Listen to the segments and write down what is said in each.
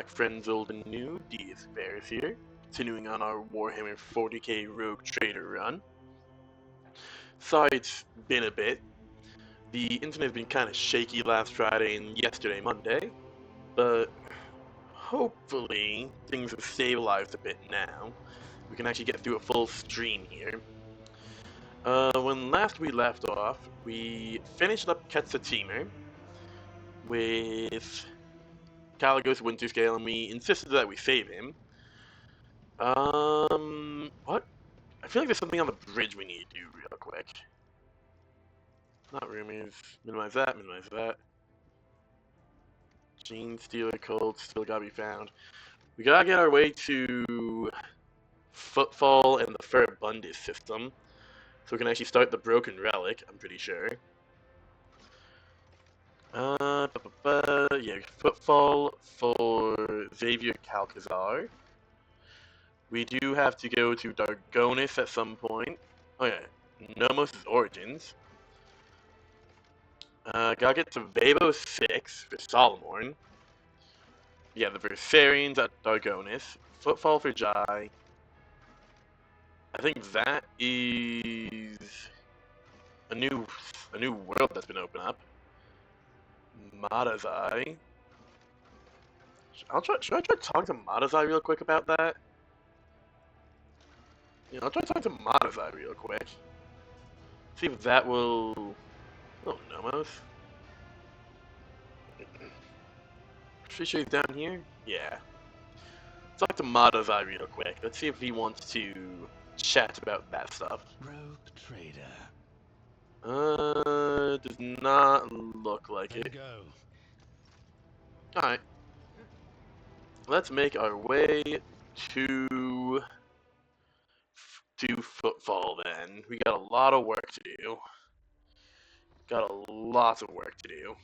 back, friends old and new. Deis Ferrous here, continuing on our Warhammer 40k Rogue Trader run. Sorry it's been a bit. The internet's been kind of shaky last Friday and yesterday Monday, but hopefully things have stabilized a bit now. We can actually get through a full stream here. When last we left off, we finished up Quetzaltemer with Caligos Winterscale, and we insisted that we save him. What? I feel like there's something on the bridge we need to do real quick. Not roomies. Minimize that, minimize that. Gene Stealer Cult still gotta be found. We gotta get our way to Footfall and the Ferabundus system, so we can actually start the Broken Relic, I'm pretty sure. Yeah, Footfall for Xavier Calcazar. We do have to go to Dargonis at some point. Oh yeah, Nomos' Origins. Gotta get to Vabo 6 for Solomorn. Yeah, the Versarians at Dargonis. Footfall for Jai. I think that is a new world that's been opened up. Madazai. Should I try talking to Madazai real quick about that? Yeah, I'll try talking to Madazai real quick. See if that will... Oh, Nomos. Pretty sure he's down here? Yeah. Let's talk to Madazai real quick. Let's see if he wants to chat about that stuff. Rogue trader. Does not look like it. Go. Alright. Let's make our way to Footfall then. We got a lot of work to do. Got a lot of work to do.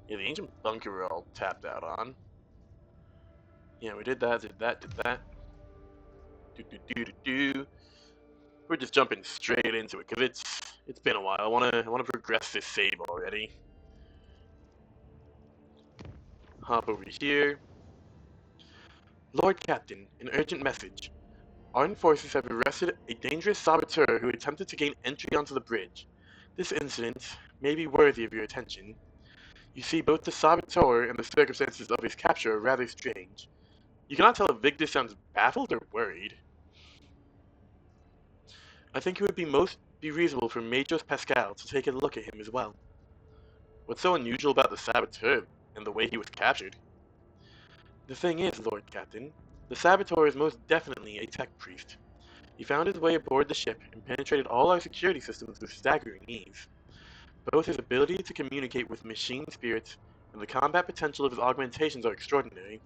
Yeah, the ancient bunker we're all tapped out on. Yeah, we did that, did that. We're just jumping straight into it because it's been a while. I wanna progress this save already. Hop over here. Lord Captain, an urgent message. Armed forces have arrested a dangerous saboteur who attempted to gain entry onto the bridge. This incident may be worthy of your attention. You see, both the saboteur and the circumstances of his capture are rather strange. You cannot tell if Victor sounds baffled or worried. I think it would be reasonable for Major Pascal to take a look at him as well. What's so unusual about the saboteur and the way he was captured? The thing is, Lord Captain, the saboteur is most definitely a tech priest. He found his way aboard the ship and penetrated all our security systems with staggering ease. Both his ability to communicate with machine spirits and the combat potential of his augmentations are extraordinary.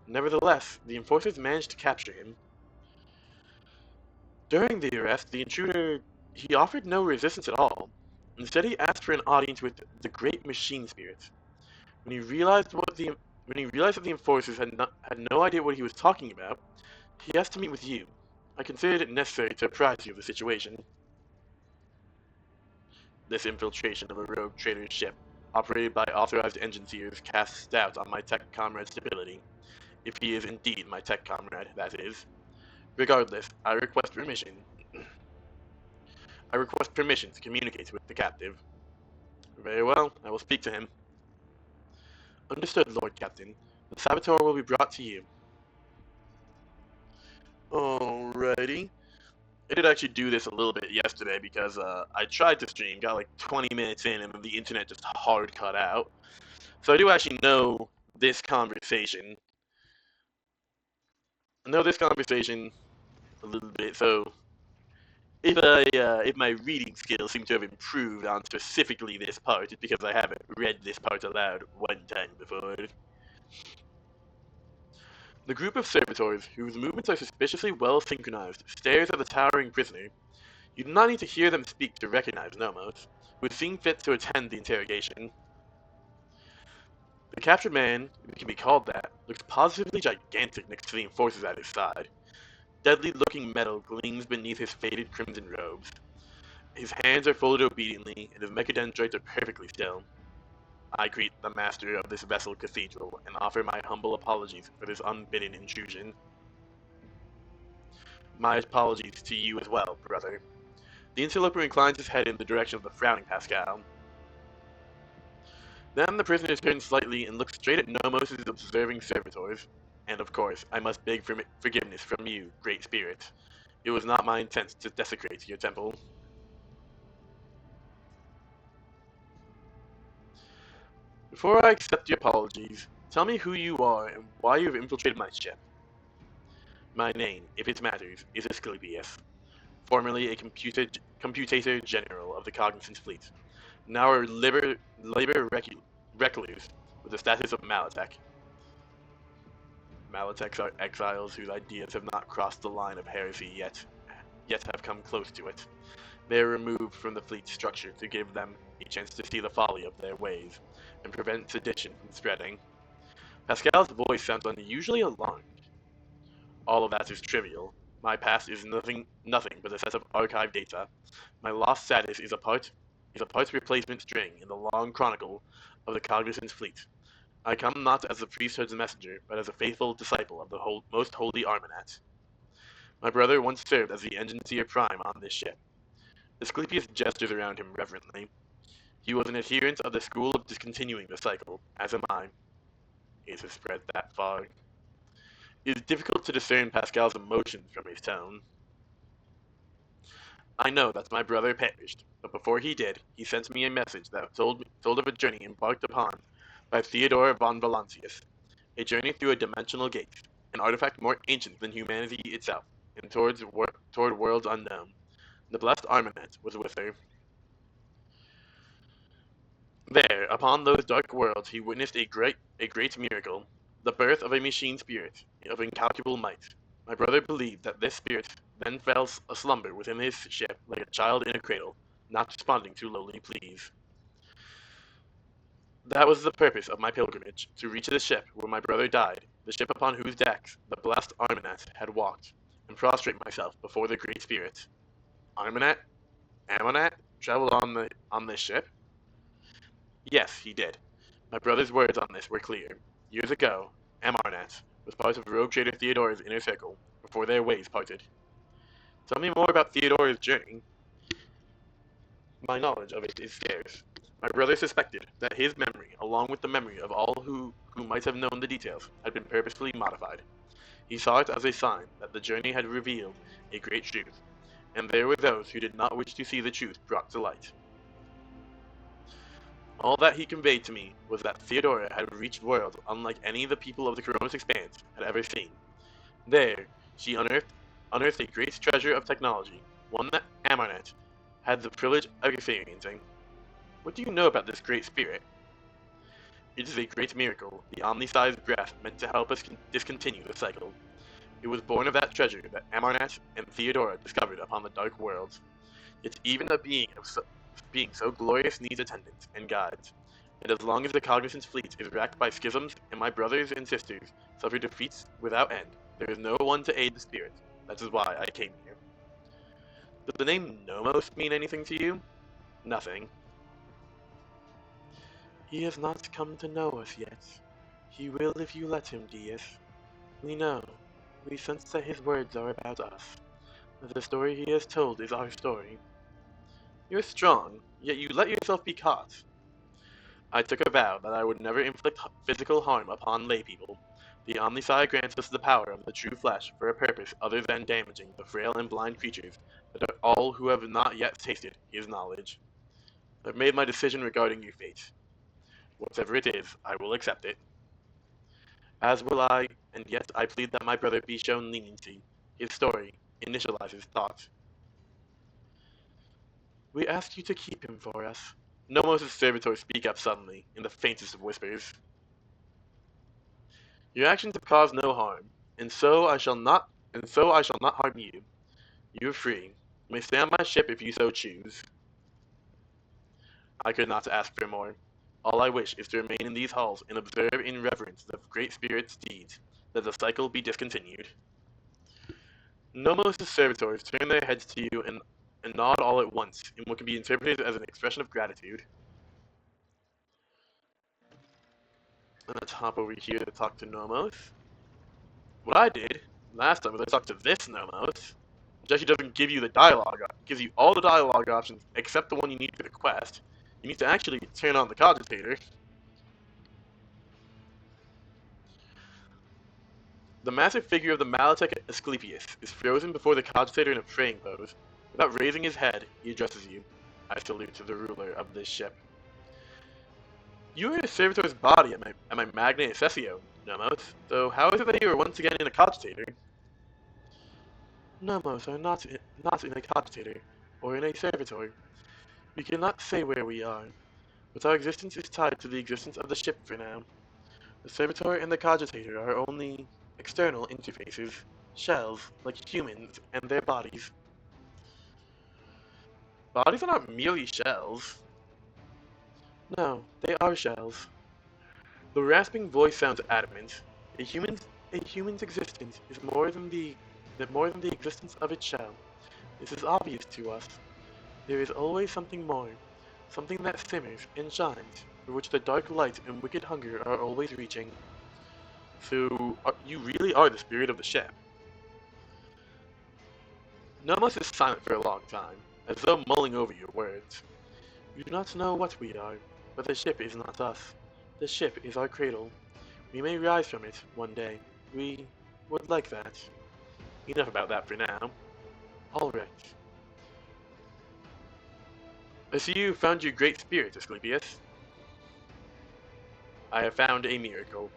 Nevertheless, the enforcers managed to capture him. During the arrest, the intruder, he offered no resistance at all. Instead, he asked for an audience with the great machine spirits. When he realized that the enforcers had no idea what he was talking about, he asked to meet with you. I considered it necessary to apprise you of the situation. This infiltration of a rogue trader's ship, operated by authorized engineers, casts doubt on my tech comrade's stability. If he is indeed my tech comrade, that is. Regardless, I request permission to communicate with the captive. Very well, I will speak to him. Understood, Lord Captain. The saboteur will be brought to you. Alrighty. I did actually do this a little bit yesterday because I tried to stream, got like 20 minutes in, and the internet just hard cut out. So I do actually know this conversation. I know this conversation a little bit, so if my reading skills seem to have improved on specifically this part, it's because I haven't read this part aloud one time before. The group of servitors, whose movements are suspiciously well synchronized, stares at the towering prisoner. You do not need to hear them speak to recognize Nomos, who has seen fit to attend the interrogation. The captured man, if it can be called that, looks positively gigantic next to the enforcers at his side. Deadly-looking metal gleams beneath his faded crimson robes. His hands are folded obediently, and his mechadendrites are perfectly still. I greet the master of this vessel cathedral and offer my humble apologies for this unbidden intrusion. My apologies to you as well, brother. The interloper inclines his head in the direction of the frowning Pascal. Then the prisoner turns slightly and looks straight at Nomos' observing servitors. And of course, I must beg forgiveness from you, Great Spirit. It was not my intent to desecrate your temple. Before I accept your apologies, tell me who you are and why you have infiltrated my ship. My name, if it matters, is Asclepius, formerly a computator general of the Cognizant Fleet, now a labor recluse with the status of Malatek. Malatecs are exiles whose ideas have not crossed the line of heresy yet have come close to it. They are removed from the fleet structure to give them a chance to see the folly of their ways and prevent sedition from spreading. Pascal's voice sounds unusually alarmed. All of that is trivial. My past is nothing but a set of archive data. My lost status is a part replacement string in the long chronicle of the Cognizant Fleet. I come not as the priesthood's messenger, but as a faithful disciple of the most holy Armanat. My brother once served as the engineer prime on this ship. Asclepius gestures around him reverently. He was an adherent of the school of discontinuing the cycle, as am I. It has spread that far. It is difficult to discern Pascal's emotions from his tone. I know that my brother perished, but before he did, he sent me a message that told of a journey embarked upon by Theodore von Valancius, a journey through a dimensional gate, an artifact more ancient than humanity itself, and toward worlds unknown. The blessed Armanet was with her. There, upon those dark worlds, he witnessed a great miracle, the birth of a machine spirit of incalculable might. My brother believed that this spirit then fell aslumber within his ship like a child in a cradle, not responding to lowly pleas. That was the purpose of my pilgrimage, to reach the ship where my brother died, the ship upon whose decks the blessed Armanet had walked, and prostrate myself before the Great Spirit. Armanet? Amonat? Traveled on this ship? Yes, he did. My brother's words on this were clear. Years ago, Amarnat was part of rogue trader Theodore's inner circle, before their ways parted. Tell me more about Theodore's journey. My knowledge of it is scarce. My brother suspected that his memory, along with the memory of all who might have known the details, had been purposefully modified. He saw it as a sign that the journey had revealed a great truth, and there were those who did not wish to see the truth brought to light. All that he conveyed to me was that Theodora had reached worlds unlike any the people of the Coronis Expanse had ever seen. There, she unearthed a great treasure of technology, one that Amarnet had the privilege of experiencing. What do you know about this great spirit? It is a great miracle, the omni-sized breath meant to help us discontinue the cycle. It was born of that treasure that Amarnet and Theodora discovered upon the dark worlds. Yet even a being so glorious needs attendants and guides, and as long as the Cognizant Fleet is racked by schisms and my brothers and sisters suffer defeats without end, there is no one to aid the spirit. That is why I came here. Does the name Nomos mean anything to you? Nothing. He has not come to know us yet. He will if you let him, Deis. We know. We sense that his words are about us. That the story he has told is our story. You're strong, yet you let yourself be caught. I took a vow that I would never inflict physical harm upon laypeople. The Omnisci grants us the power of the true flesh for a purpose other than damaging the frail and blind creatures that are all who have not yet tasted his knowledge. I've made my decision regarding your fate. Whatever it is, I will accept it. As will I, and yet I plead that my brother be shown leniency. His story initializes thought. We ask you to keep him for us. Nomos' servitors speak up suddenly, in the faintest of whispers. Your actions have caused no harm, and so I shall not harm you. You are free. You may stay on my ship if you so choose. I could not ask for more. All I wish is to remain in these halls and observe in reverence the Great Spirit's deeds, that the cycle be discontinued. Nomos' servitors turn their heads to you and nod all at once in what can be interpreted as an expression of gratitude. And let's hop over here to talk to Nomos. What I did last time was I talked to this Nomos, which actually doesn't give you the dialogue. It gives you all the dialogue options except the one you need for the quest. You need to actually turn on the cogitator. The massive figure of the Malatech Asclepius is frozen before the cogitator in a praying pose. Without raising his head, he addresses you. I salute to the ruler of this ship. You are a servitor's body at my Magna Accessio, Nomos, so how is it that you are once again in a cogitator? Nomos are not in a cogitator, or in a servitor. We cannot say where we are, but our existence is tied to the existence of the ship for now. The servitor and the cogitator are only external interfaces, shells, like humans and their bodies. Bodies are not merely shells. No, they are shells. The rasping voice sounds adamant. A human's existence is more than the existence of its shell. This is obvious to us. There is always something more, something that simmers and shines, for which the dark light and wicked hunger are always reaching. So, you really are the spirit of the ship. Nomos is silent for a long time, as though mulling over your words. You do not know what we are, but the ship is not us. The ship is our cradle. We may rise from it one day. We would like that. Enough about that for now. Alright. I see you found your great spirit, Asclepius. I have found a miracle,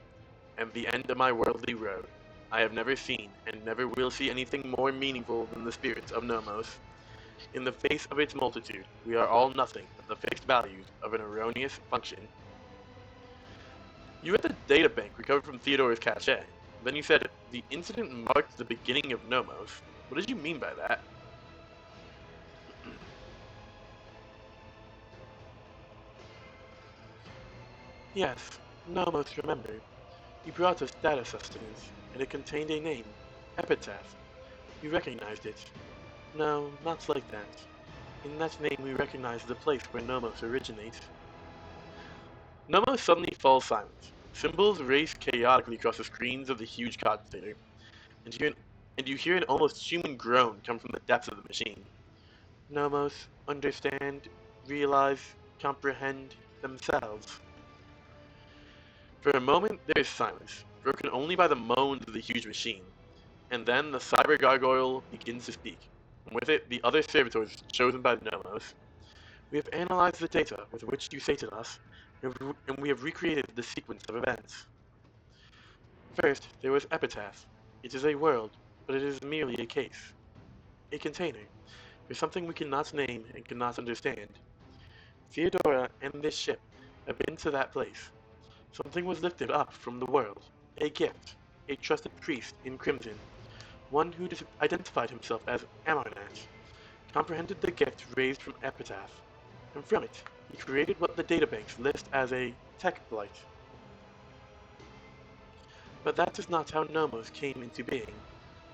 and the end of my worldly road. I have never seen, and never will see anything more meaningful than the spirits of Nomos. In the face of its multitude, we are all nothing but the fixed values of an erroneous function. You read the databank recovered from Theodore's cache. Then you said, the incident marked the beginning of Nomos. What did you mean by that? Yes, Nomos remembered. He brought us data sustenance, and it contained a name, Epitaph. We recognized it. No, not like that. In that name we recognize the place where Nomos originates. Nomos suddenly falls silent. Symbols race chaotically across the screens of the huge cogitator, and you hear an almost human groan come from the depths of the machine. Nomos understand, realize, comprehend themselves. For a moment there is silence, broken only by the moans of the huge machine, and then the cyber gargoyle begins to speak, and with it the other servitors chosen by the Nomos. We have analyzed the data with which you sated us, and we have recreated the sequence of events. First, there was Epitaph. It is a world, but it is merely a case. A container, for something we cannot name and cannot understand. Theodora and this ship have been to that place. Something was lifted up from the world. A gift. A trusted priest in crimson. One who identified himself as Amarnat. Comprehended the gift raised from Epitaph. And from it, he created what the databanks list as a tech blight. But that is not how Nomos came into being.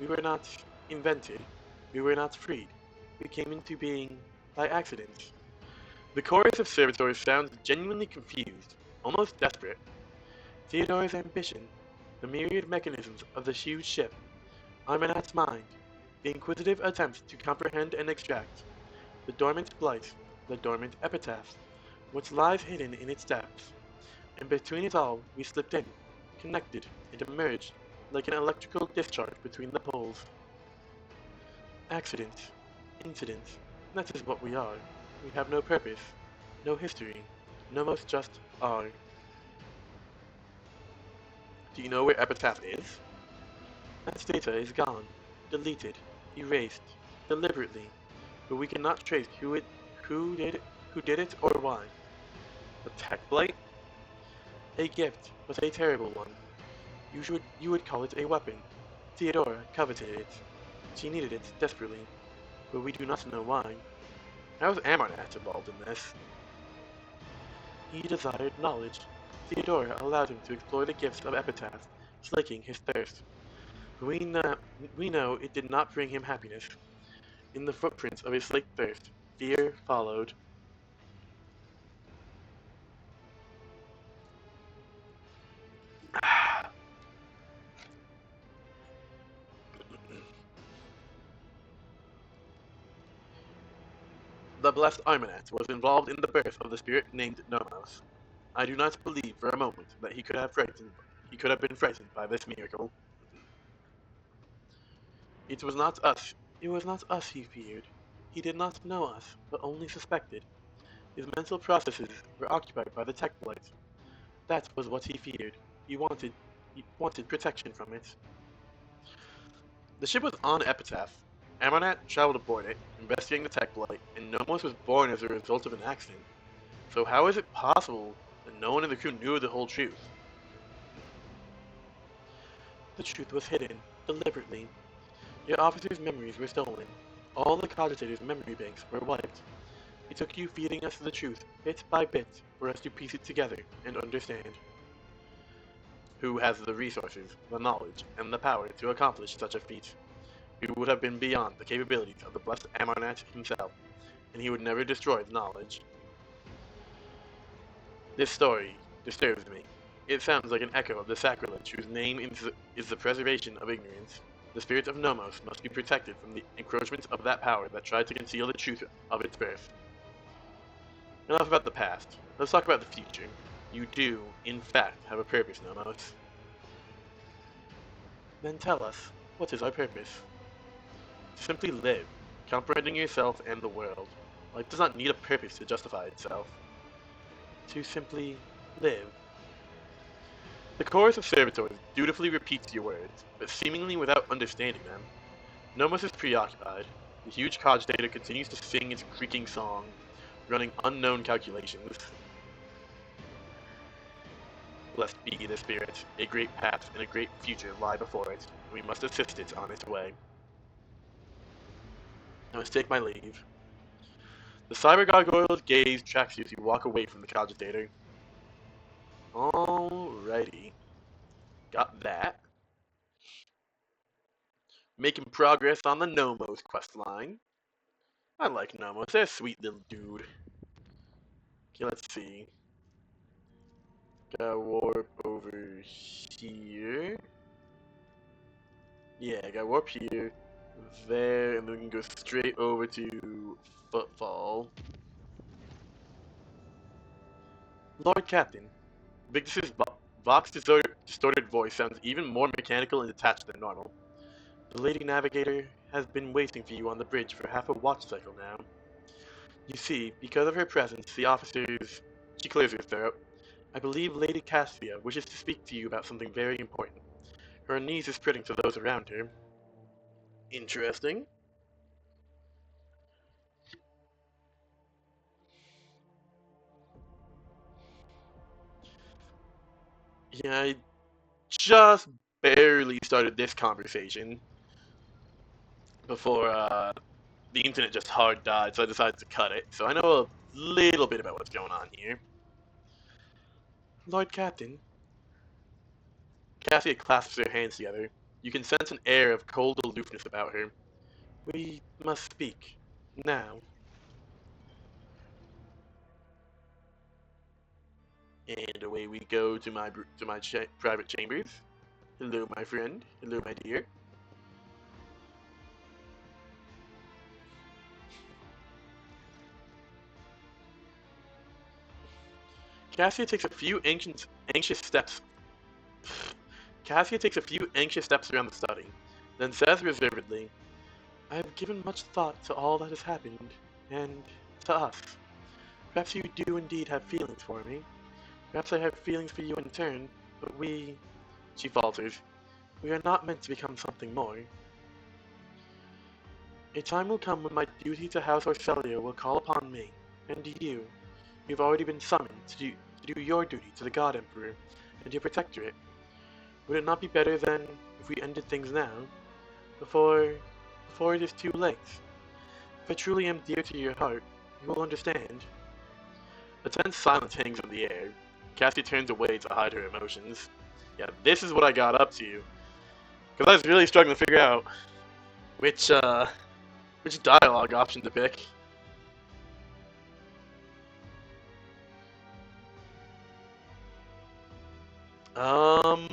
We were not invented. We were not freed. We came into being by accident. The chorus of servitors sounds genuinely confused, almost desperate. Theodore's ambition, the myriad mechanisms of the huge ship, Armanat's mind, the inquisitive attempts to comprehend and extract, the dormant blight, the dormant epitaph, what lies hidden in its depths. And between it all, we slipped in, connected, and emerged like an electrical discharge between the poles. Accident, incident, that is what we are. We have no purpose, no history, no most just are. Do you know where Epitaph is? That data is gone, deleted, erased, deliberately, but we cannot trace who did it, or why. A tech blight? A gift, but a terrible one. You would call it a weapon. Theodora coveted it. She needed it desperately, but we do not know why. How is Amarnat involved in this? He desired knowledge. Theodora allowed him to explore the gifts of Epitaph, slaking his thirst. We know, we know it did not bring him happiness. In the footprints of his slaked thirst, fear followed. the blessed Armanet was involved in the birth of the spirit named Nomos. I do not believe for a moment that he could have been frightened by this miracle. It was not us. It was not us he feared. He did not know us, but only suspected. His mental processes were occupied by the tech blight. That was what he feared. He wanted protection from it. The ship was on Epitaph. Amarnat traveled aboard it, investigating the tech blight, and Nomos was born as a result of an accident. So how is it possible that no one in the crew knew the whole truth? The truth was hidden, deliberately. Your officer's memories were stolen. All the cogitator's memory banks were wiped. It took you feeding us the truth, bit by bit, for us to piece it together and understand. Who has the resources, the knowledge, and the power to accomplish such a feat? It would have been beyond the capabilities of the blessed Amarnat himself, and he would never destroy the knowledge. This story disturbs me. It sounds like an echo of the sacrilege whose name is the preservation of ignorance. The spirit of Nomos must be protected from the encroachments of that power that tried to conceal the truth of its birth. Enough about the past. Let's talk about the future. You do, in fact, have a purpose, Nomos. Then tell us, what is our purpose? Simply live, comprehending yourself and the world. Life does not need a purpose to justify itself. To simply live. The chorus of servitors dutifully repeats your words, but seemingly without understanding them. Nomos is preoccupied. The huge cogitator continues to sing its creaking song, running unknown calculations. Blessed be the spirit. A great path and a great future lie before it. We must assist it on its way. I must take my leave. The cyber gargoyle's gaze tracks you as you walk away from the cogitator. Alrighty. Got that. Making progress on the Nomos questline. I like Nomos. They're a sweet little dude. Okay, let's see. Gotta warp over here. Yeah, gotta warp here. There, and then we can go straight over to Footfall. Lord Captain, Victus's Vox distorted voice sounds even more mechanical and detached than normal. The Lady Navigator has been waiting for you on the bridge for half a watch cycle now. You see, because of her presence, the officers... She clears her throat. I believe Lady Cassia wishes to speak to you about something very important. Her unease is spreading to those around her. Interesting. Yeah, I just barely started this conversation before the internet just hard died, so I decided to cut it. So I know a little bit about what's going on here. Lord Captain. Cassia clasps her hands together. You can sense an air of cold aloofness about her. We must speak. Now. And away we go to my private chambers. Hello, my friend. Hello, my dear. Cassia takes a few anxious steps. Cassia takes a few anxious steps around the study, then says reservedly, I have given much thought to all that has happened, and to us. Perhaps you do indeed have feelings for me. Perhaps I have feelings for you in turn, but we... She falters. We are not meant to become something more. A time will come when my duty to House Orcelio will call upon me, and you. You've already been summoned to do your duty to the God Emperor and your protectorate. Would it not be better then if we ended things now, before it is too late? If I truly am dear to your heart, you will understand. A tense silence hangs in the air. Cassie turns away to hide her emotions. Yeah, this is what I got up to. Because I was really struggling to figure out which dialogue option to pick. Um...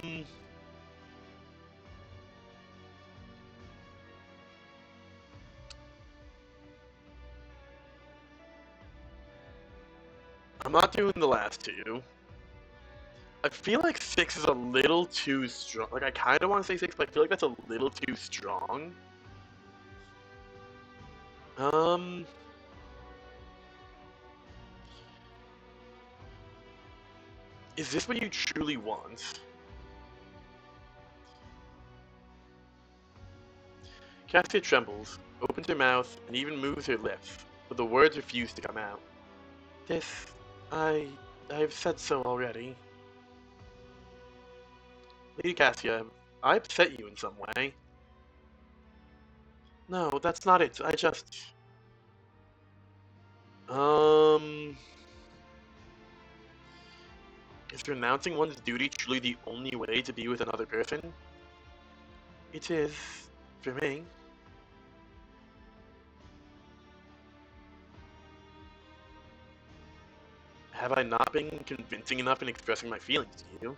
I'm not doing the last two. I feel like 6 is a little too strong. Like, I kind of want to say 6, but I feel like that's a little too strong. Is this what you truly want? Cassia trembles, opens her mouth, and even moves her lips, but the words refuse to come out. This, I've said so already. Lady Cassia, I upset you in some way. No, that's not it. I just... Is renouncing one's duty truly the only way to be with another person? It is, for me. Have I not been convincing enough in expressing my feelings to you?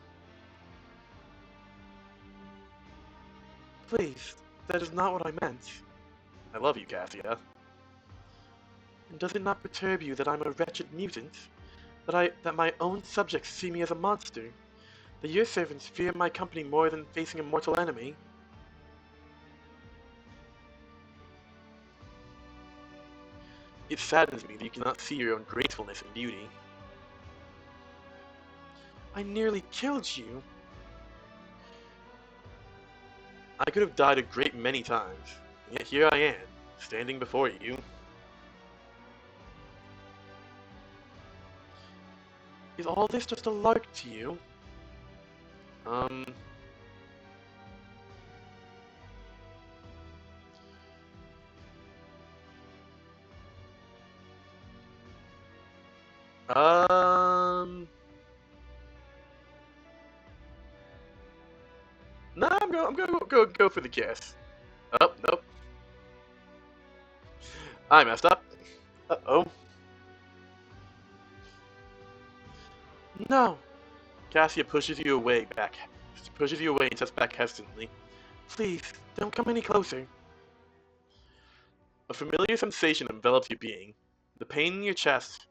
Please, that is not what I meant. I love you, Cassia. And does it not perturb you that I'm a wretched mutant? That my own subjects see me as a monster? That your servants fear my company more than facing a mortal enemy? It saddens me that you cannot see your own gracefulness and beauty. I nearly killed you. I could have died a great many times, and yet here I am, standing before you. Is all this just a lark to you? Um... Um... No, I'm gonna go for the kiss. Oh, nope. I messed up. Uh-oh. No! Cassia pushes you away and steps back hesitantly. Please, don't come any closer. A familiar sensation envelops your being. The pain in your chest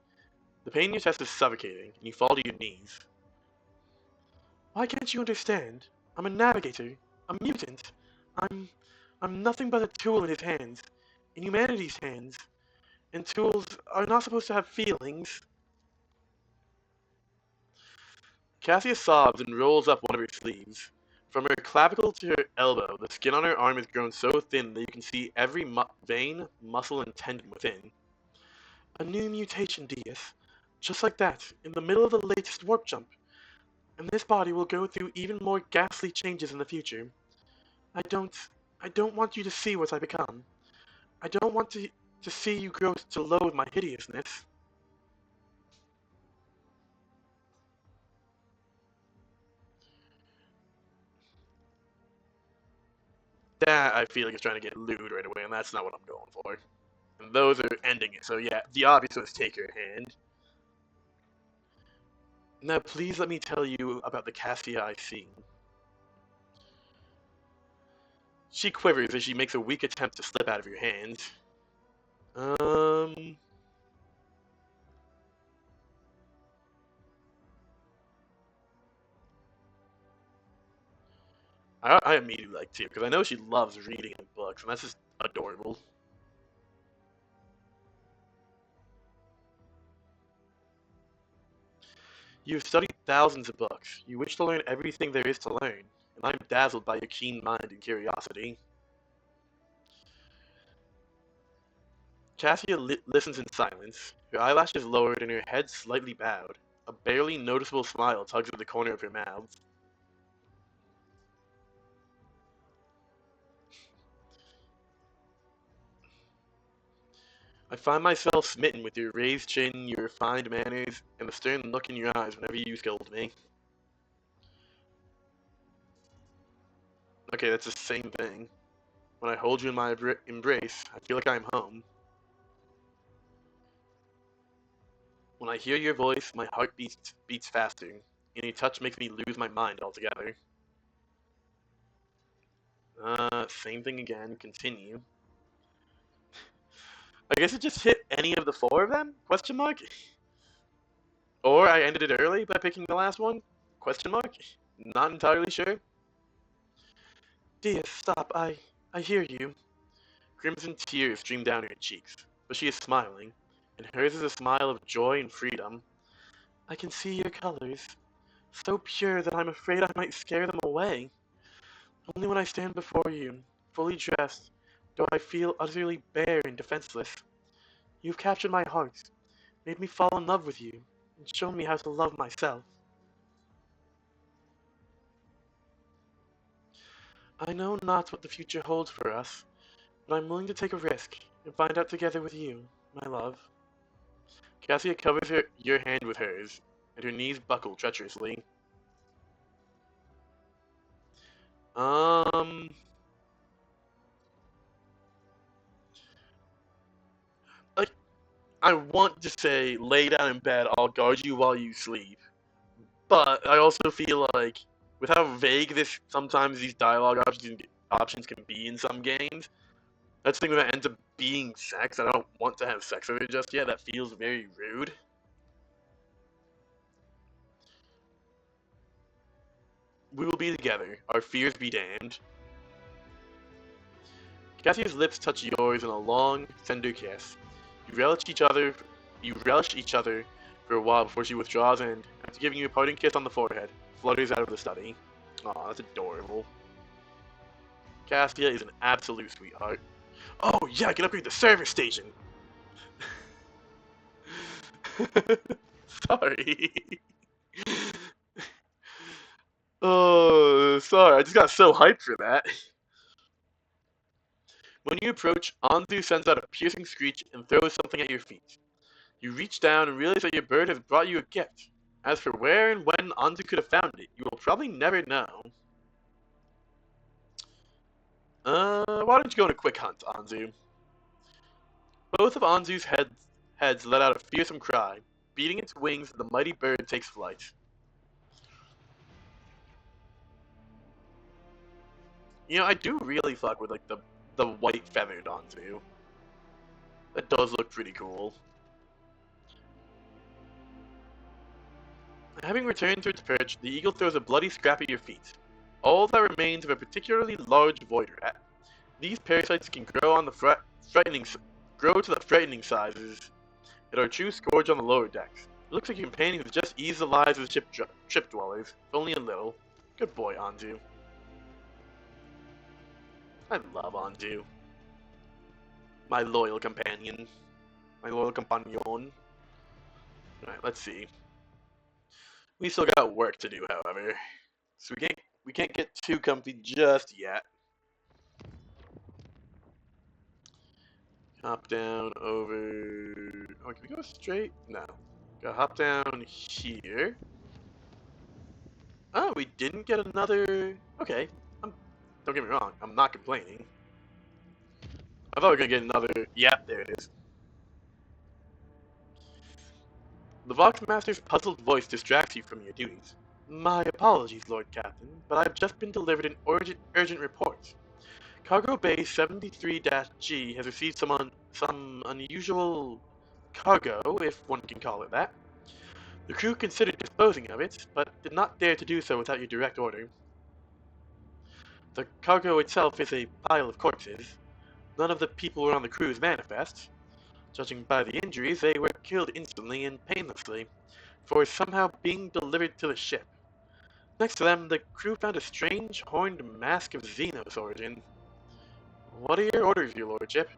is suffocating, and you fall to your knees. Why can't you understand? I'm a navigator, a mutant. I'm nothing but a tool in his hands, in humanity's hands. And tools are not supposed to have feelings. Cassia sobs and rolls up one of her sleeves. From her clavicle to her elbow, the skin on her arm has grown so thin that you can see every vein, muscle, and tendon within. A new mutation, Deis. Just like that, in the middle of the latest warp jump. And this body will go through even more ghastly changes in the future. I don't want you to see what I become. I don't want to see you grow to loathe my hideousness. That, I feel like, is trying to get lewd right away, and that's not what I'm going for. And those are ending it, so yeah, the obvious was take her hand. Now, please let me tell you about the Cassia I see. She quivers as she makes a weak attempt to slip out of your hands. Um... I immediately like too, because I know she loves reading books, and that's just adorable. You have studied thousands of books. You wish to learn everything there is to learn, and I am dazzled by your keen mind and curiosity. Cassia listens in silence, her eyelashes lowered and her head slightly bowed. A barely noticeable smile tugs at the corner of her mouth. I find myself smitten with your raised chin, your refined manners, and the stern look in your eyes whenever you scold me. Okay, that's the same thing. When I hold you in my embrace, I feel like I'm home. When I hear your voice, my heart beats faster, and your touch makes me lose my mind altogether. Same thing again, continue. I guess it just hit any of the four of them? Question mark? Or I ended it early by picking the last one? Question mark? Not entirely sure. Deis, stop, I hear you. Crimson tears stream down her cheeks, but she is smiling, and hers is a smile of joy and freedom. I can see your colors, so pure that I'm afraid I might scare them away. Only when I stand before you, fully dressed, do I feel utterly bare and defenseless. You've captured my heart, made me fall in love with you, and shown me how to love myself. I know not what the future holds for us, but I'm willing to take a risk and find out together with you, my love. Cassia covers your hand with hers, and her knees buckle treacherously. Um, like, I want to say lay down in bed, I'll guard you while you sleep. But I also feel like, with how vague sometimes these dialogue options can be in some games, that's the thing that ends up being sex. I don't want to have sex with her just yet. That feels very rude. We will be together. Our fears be damned. Cassia's lips touch yours in a long, tender kiss. You relish each other. You relish each other for a while before she withdraws and, after giving you a parting kiss on the forehead, flutters out of the study. Aw, that's adorable. Cassia is an absolute sweetheart. Oh yeah, I can upgrade the service station. Sorry. Oh, sorry. I just got so hyped for that. When you approach, Anzu sends out a piercing screech and throws something at your feet. You reach down and realize that your bird has brought you a gift. As for where and when Anzu could have found it, you will probably never know. Why don't you go on a quick hunt, Anzu? Both of Anzu's heads let out a fearsome cry. Beating its wings, the mighty bird takes flight. You know, I do really fuck with like the white feathered Anzu. That does look pretty cool. Having returned to its perch, the eagle throws a bloody scrap at your feet. All that remains of a particularly large void rat. These parasites can grow on the grow to the frightening sizes and are a true scourge on the lower decks. It looks like your companions have just eased the lives of the ship dwellers, if only a little. Good boy, Anzu. I love Anzu. My loyal companion. My loyal companion. Alright, let's see. We still got work to do, however. So we can't get too comfy just yet. Hop down over. Oh, can we go straight? No. Gotta hop down here. Oh, we didn't get another. Okay. Don't get me wrong. I'm not complaining. I thought we were gonna get another. Yep, there it is. The Vox Master's puzzled voice distracts you from your duties. My apologies, Lord Captain, but I've just been delivered an urgent report. Cargo Bay 73-G has received some unusual cargo, if one can call it that. The crew considered disposing of it, but did not dare to do so without your direct order. The cargo itself is a pile of corpses. None of the people were on the crew's manifest. Judging by the injuries, they were killed instantly and painlessly, before somehow being delivered to the ship. Next to them, the crew found a strange horned mask of Xenos origin. What are your orders, your lordship?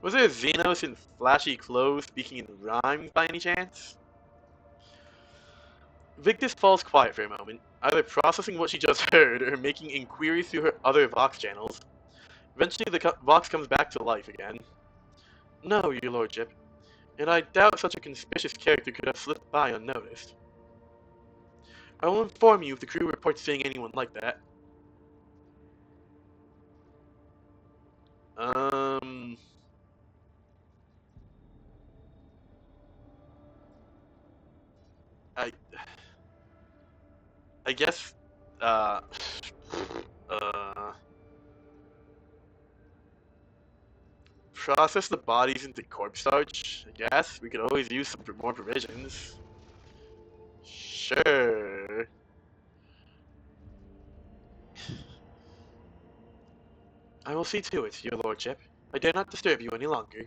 Was there a Xenos in flashy clothes speaking in rhymes by any chance? Victus falls quiet for a moment, either processing what she just heard or making inquiries through her other Vox channels. Eventually, the Vox comes back to life again. No, your lordship, and I doubt such a conspicuous character could have slipped by unnoticed. I will inform you if the crew reports seeing anyone like that. Um... I... I guess... Uh... Uh... process the bodies into corpse starch, I guess. We could always use some more provisions. Sure. I will see to it, your lordship. I dare not disturb you any longer.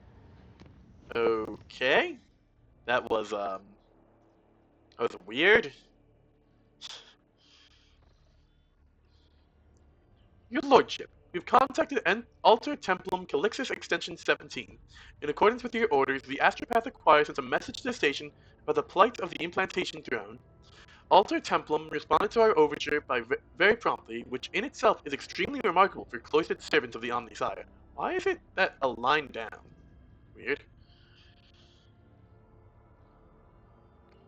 Okay. That was weird. Your lordship, we've contacted Alter Templum Calixis Extension 17. In accordance with your orders, the astropathic choir sent a message to the station about the plight of the implantation throne. Alter Templum responded to our overture by very promptly, which in itself is extremely remarkable for cloistered servants of the Omnisire. Why is it that a line down? Weird.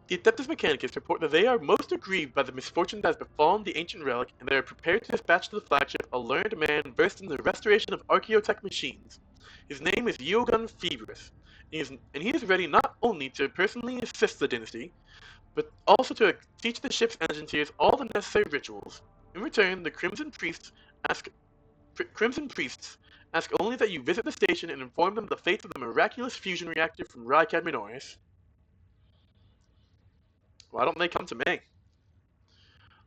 The Adeptus Mechanicus report that they are most aggrieved by the misfortune that has befallen the ancient relic, and they are prepared to dispatch to the flagship a learned man versed in the restoration of archaeotech machines. His name is Deis Ferrous, and he is ready not only to personally assist the dynasty, but also to teach the ship's engineers all the necessary rituals. In return, the ask, Crimson Priests ask only that you visit the station and inform them of the fate of the miraculous fusion reactor from Rykad Minoris. Why don't they come to me?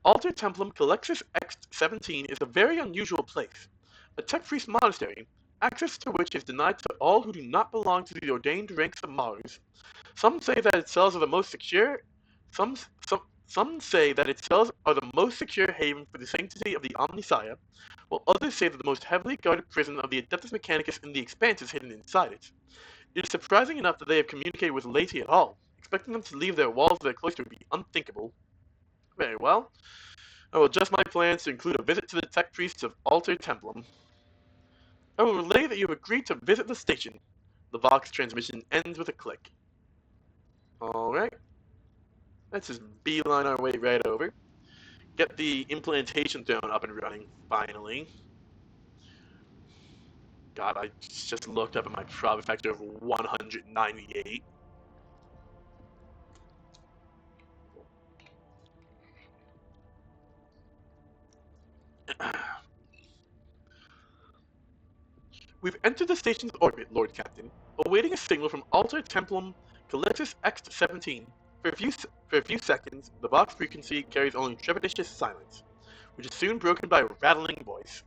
Alter Templum Calixis X-17 is a very unusual place, a tech priest monastery, access to which is denied to all who do not belong to the ordained ranks of Mars. Some say that its cells are the most secure. Some say that its cells are the most secure haven for the sanctity of the Omnisaya, while others say that the most heavily guarded prison of the Adeptus Mechanicus in the Expanse is hidden inside it. It is surprising enough that they have communicated with Laity at all. Expecting them to leave their walls of their cloister would be unthinkable. Very well. I will adjust my plans to include a visit to the tech priests of Alter Templum. I will relay that you have agreed to visit the station. The Vox transmission ends with a click. Alright. Let's just beeline our way right over. Get the implantation throne up and running, finally. God, I just looked up at my prob factor of 198. We've entered the station's orbit, Lord Captain, awaiting a signal from Alter Templum Calixis X-17. For a few seconds, the Vox frequency carries only trepidatious silence, which is soon broken by a rattling voice.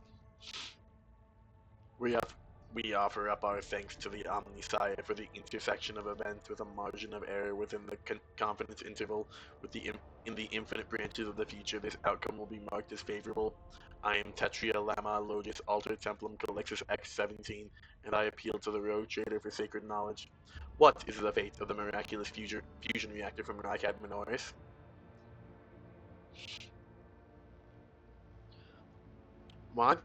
We offer up our thanks to the Omnisaya for the intersection of events with a margin of error within the confidence interval. In the infinite branches of the future, this outcome will be marked as favorable. I am Tetria Lama Logis Alter Templum Calixis X-17, and I appeal to the Rogue Trader for sacred knowledge. What is the fate of the miraculous fusion reactor from Rykad Minoris? What?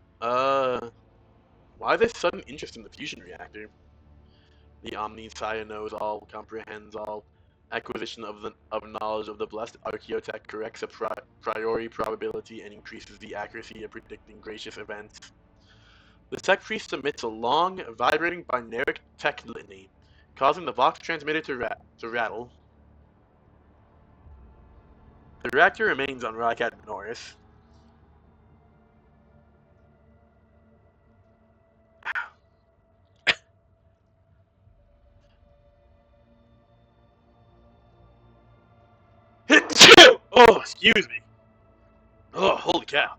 Why this sudden interest in the fusion reactor? The Omnisaya knows all, comprehends all. Acquisition of knowledge of the blessed archaeotech corrects a priori probability and increases the accuracy of predicting gracious events. The tech priest submits a long, vibrating binaric tech litany, causing the Vox transmitter to rattle. The reactor remains on Rykad Minoris. Oh, excuse me. Oh, holy cow.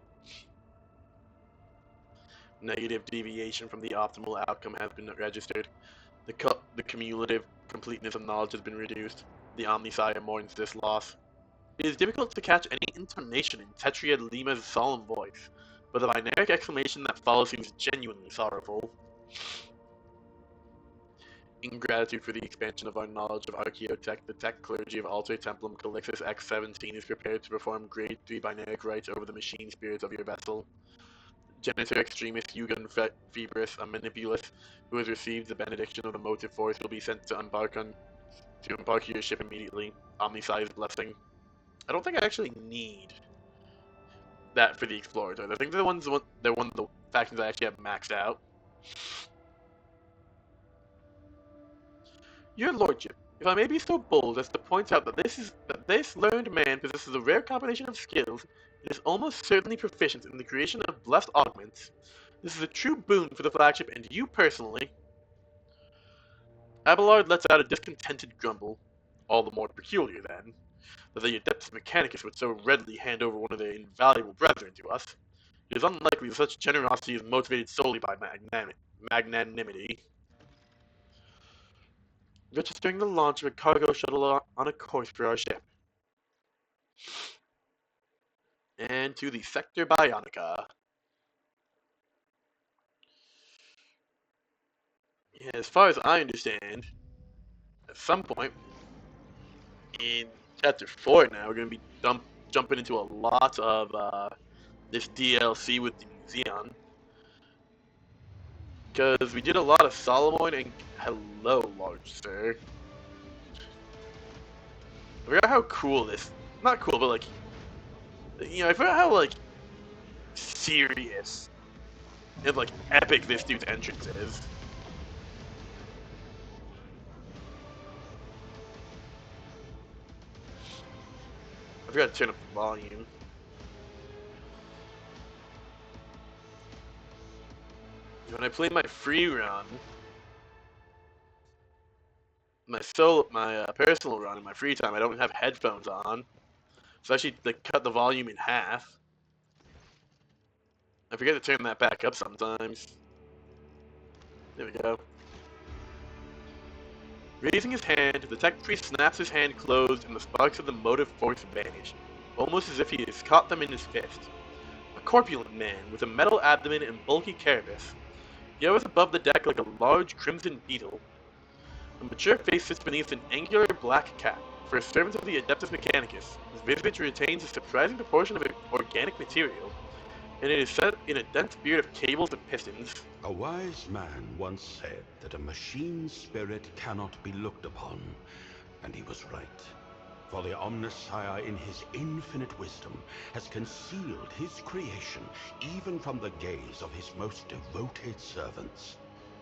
Negative deviation from the optimal outcome has been registered. The cumulative completeness of knowledge has been reduced. The Omnisaya mourns this loss. It is difficult to catch any intonation in Tetria Lima's solemn voice, but the binaric exclamation that follows seems genuinely sorrowful. In gratitude for the expansion of our knowledge of archaeotech, the tech clergy of Alter Templum Calixis X-17 is prepared to perform grade 3 binaric rites over the machine spirits of your vessel. Janitor Extremis Hugon Februs, a manipulus who has received the benediction of the motive force, will be sent to embark your ship immediately. Omnisaya's blessing. I don't think I actually need that for the explorers. I think they're one of the factions I actually have maxed out. Your lordship, if I may be so bold as to point out that this learned man possesses a rare combination of skills and is almost certainly proficient in the creation of blessed augments. This is a true boon for the flagship and you personally. Abelard lets out a discontented grumble, all the more peculiar then, that the Adeptus Mechanicus would so readily hand over one of their invaluable brethren to us. It is unlikely that such generosity is motivated solely by magnanimity. Registering the launch of a cargo shuttle on a course for our ship. And to the Sector Bionica. Yeah, as far as I understand, at some point in Chapter 4 now, we're going to be jumping into a lot of this DLC with the museum. Because we did a lot of Solomon and hello, large sir. I forgot how cool this, not cool, but like, I forgot how like serious and like epic this dude's entrance is. I forgot to turn up the volume. When I play my free run, my personal run in my free time, I don't have headphones on, so I actually like cut the volume in half. I forget to turn that back up sometimes. There we go. Raising his hand, the tech priest snaps his hand closed and the sparks of the motive force vanish, almost as if he has caught them in his fist. A corpulent man with a metal abdomen and bulky carapace. He hovers above the deck like a large crimson beetle. A mature face sits beneath an angular black cap. For a servant of the Adeptus Mechanicus, his visage retains a surprising proportion of organic material, and it is set in a dense beard of cables and pistons. A wise man once said that a machine spirit cannot be looked upon, and he was right. For the Omnissiah in his infinite wisdom has concealed his creation even from the gaze of his most devoted servants.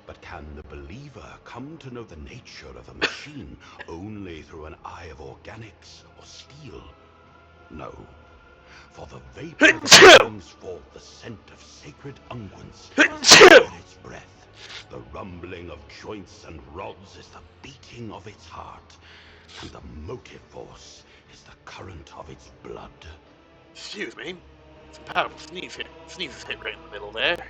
But can the believer come to know the nature of a machine only through an eye of organics or steel? No. For the vapor that brings forth the scent of sacred unguents is the spirit's breath. The rumbling of joints and rods is the beating of its heart. And the motive force is the current of its blood. Excuse me. Some powerful sneezes hit right in the middle there.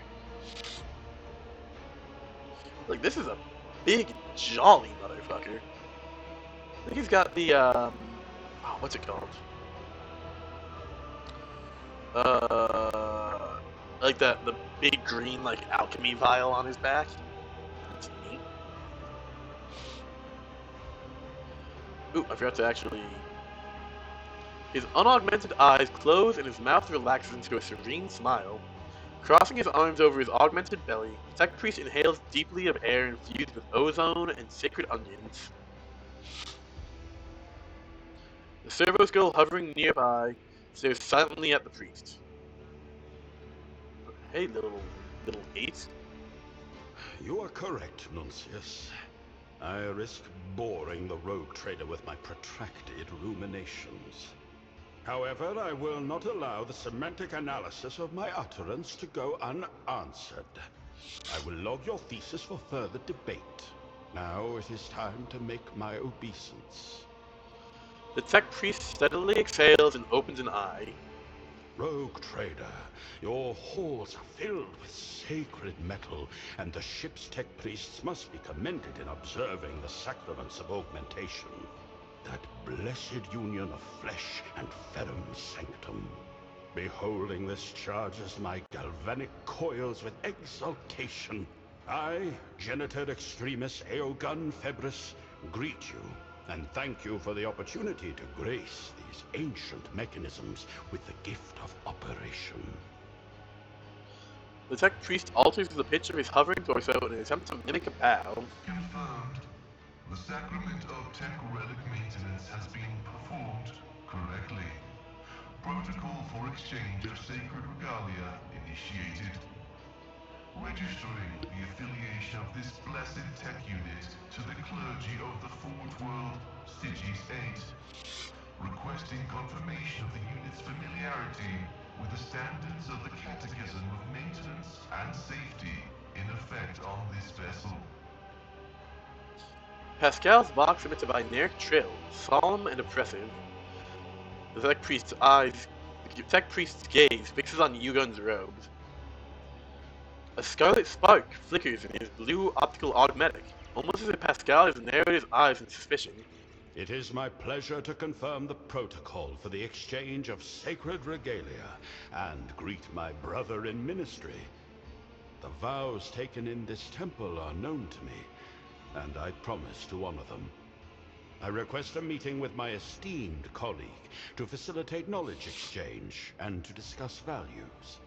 Like, this is a big, jolly motherfucker. I think he's got the, what's it called? Like the big green, like, alchemy vial on his back. That's neat. Ooh, I forgot to actually... His unaugmented eyes close and his mouth relaxes into a serene smile. Crossing his arms over his augmented belly, the tech priest inhales deeply of air infused with ozone and sacred onions. The servo skill hovering nearby stares silently at the priest. Hey, little ace. You are correct, Nuncius. I risk boring the rogue trader with my protracted ruminations. However, I will not allow the semantic analysis of my utterance to go unanswered. I will log your thesis for further debate. Now it is time to make my obeisance. The tech priest steadily exhales and opens an eye. Rogue trader, your halls are filled with sacred metal, and the ship's tech priests must be commended in observing the sacraments of augmentation. That blessed union of flesh and ferrum sanctum. Beholding this charges my galvanic coils with exultation. I, Genitor Extremis Eogun Febris, greet you, and thank you for the opportunity to grace these ancient mechanisms with the gift of operation. The tech priest alters the pitch of his hovering torso in an attempt to mimic a bow. Confirmed. The sacrament of tech relic maintenance has been performed correctly. Protocol for exchange of sacred regalia initiated. Registering the affiliation of this blessed tech unit to the clergy of the Forge World, Stygies 8. Requesting confirmation of the unit's familiarity with the standards of the Catechism of Maintenance and Safety in effect on this vessel. Pascal's box emits a binary trill, solemn and oppressive. The tech priest's gaze fixes on Yugon's robes. A scarlet spark flickers in his blue optical augmetic, almost as if Pascal has narrowed his eyes in suspicion. It is my pleasure to confirm the protocol for the exchange of sacred regalia and greet my brother in ministry. The vows taken in this temple are known to me, and I promise to honor them. I request a meeting with my esteemed colleague to facilitate knowledge exchange and to discuss values.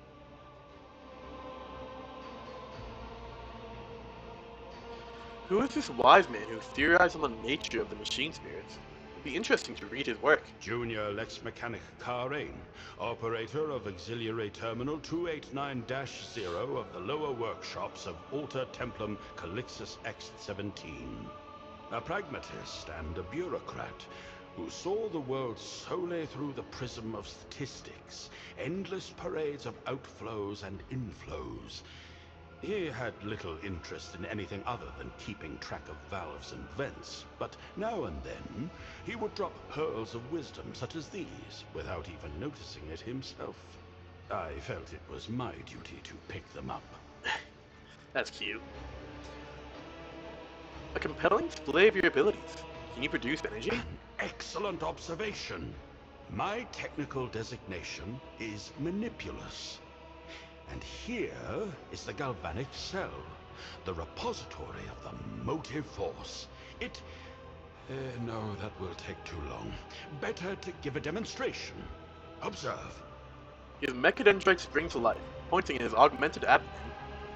Who is this wise man who theorized on the nature of the machine spirits? It'd be interesting to read his work. Junior Lex Mechanic Karain, operator of Auxiliary Terminal 289-0 of the lower workshops of Alter Templum Calixus X-17. A pragmatist and a bureaucrat who saw the world solely through the prism of statistics, endless parades of outflows and inflows. He had little interest in anything other than keeping track of valves and vents, but now and then he would drop pearls of wisdom such as these without even noticing it himself. I felt it was my duty to pick them up. That's cute. A compelling display of your abilities. Can you produce energy? An excellent observation. My technical designation is Manipulus. And here is the galvanic cell, the repository of the motive force. No, that will take too long. Better to give a demonstration. Observe. His mechadendrite springs to life, pointing in his augmented abdomen.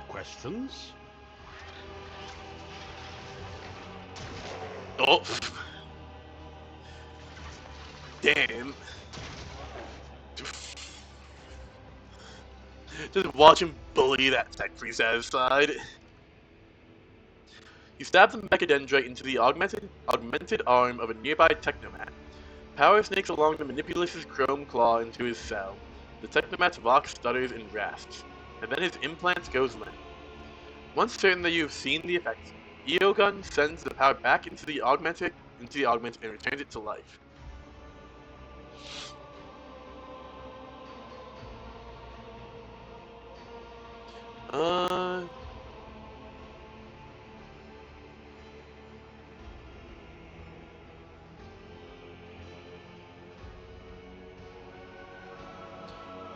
Questions? Oh! Damn. Just watch him bully that tech priest outside. He stabs the mechadendrite into the augmented arm of a nearby technomat. Power snakes along the Manipulus's chrome claw into his cell. The technomat's vox stutters and rasps, and then his implants goes limp. Once certain that you have seen the effects, Eogun sends the power back into the augment and returns it to life.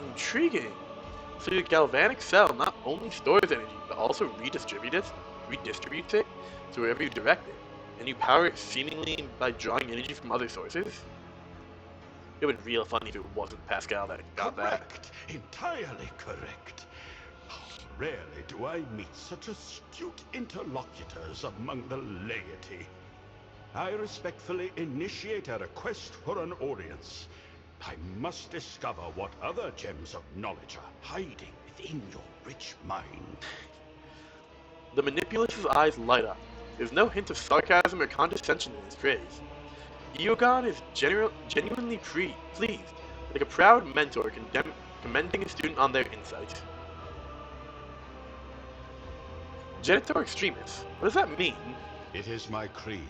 Intriguing. So your galvanic cell not only stores energy, but also redistributes it to wherever you direct it, and you power it seemingly by drawing energy from other sources? It would be real funny if it wasn't Pascal that got Correct. Entirely correct. Rarely do I meet such astute interlocutors among the laity. I respectfully initiate a request for an audience. I must discover what other gems of knowledge are hiding within your rich mind. The Manipulus's eyes light up. There's no hint of sarcasm or condescension in his praise. Eogon is genuinely pleased, like a proud mentor commending a student on their insight. Genitor Extremis, what does that mean? It is my creed,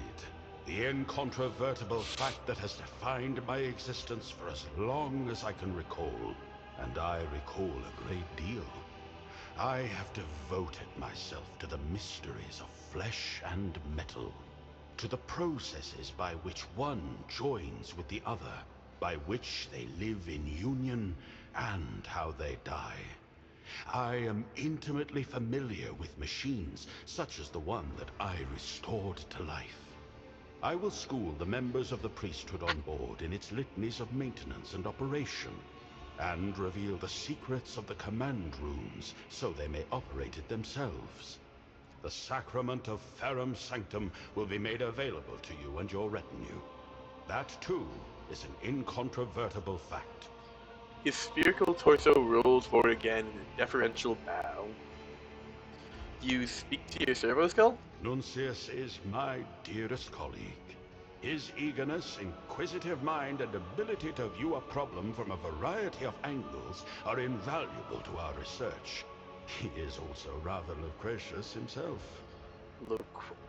the incontrovertible fact that has defined my existence for as long as I can recall, and I recall a great deal. I have devoted myself to the mysteries of flesh and metal, to the processes by which one joins with the other, by which they live in union, and how they die. I am intimately familiar with machines, such as the one that I restored to life. I will school the members of the priesthood on board in its litanies of maintenance and operation, and reveal the secrets of the command rooms so they may operate it themselves. The sacrament of Ferrum Sanctum will be made available to you and your retinue. That, too, is an incontrovertible fact. His spherical torso rolls forward again in a deferential bow. Do you speak to your servo skull? Nuncius is my dearest colleague. His eagerness, inquisitive mind, and ability to view a problem from a variety of angles are invaluable to our research. He is also rather loquacious himself.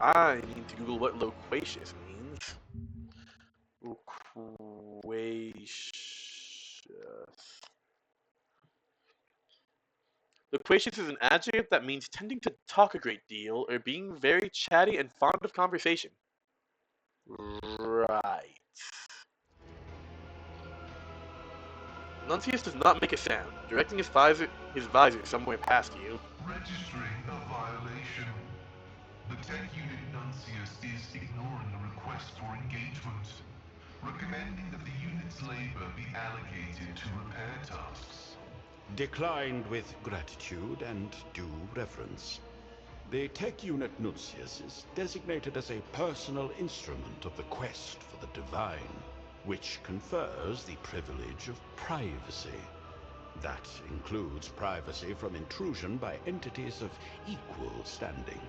I need to Google what loquacious means. Loquacious. Loquacious is an adjective that means tending to talk a great deal or being very chatty and fond of conversation. Right. Nuncius does not make a sound, directing his visor somewhere past you. Registering a violation. The tech unit Nuncius is ignoring a request for engagement, recommending that the unit's labor be allocated to repair tasks. Declined with gratitude and due reverence. The tech unit Nuncius is designated as a personal instrument of the quest for the divine, which confers the privilege of privacy. That includes privacy from intrusion by entities of equal standing.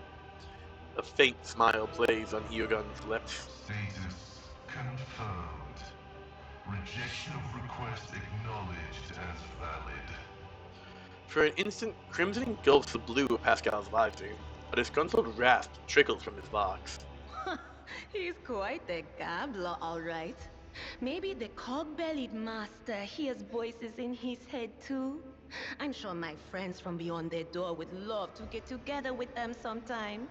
A faint smile plays on Eogon's lips. Status confirmed. Rejection of request acknowledged as valid. For an instant, crimson engulfs the blue of Pascal's visor, a disgruntled rasp trickles from his box. He's quite the gambler, all right. Maybe the cog-bellied master hears voices in his head too. I'm sure my friends from beyond their door would love to get together with them sometime.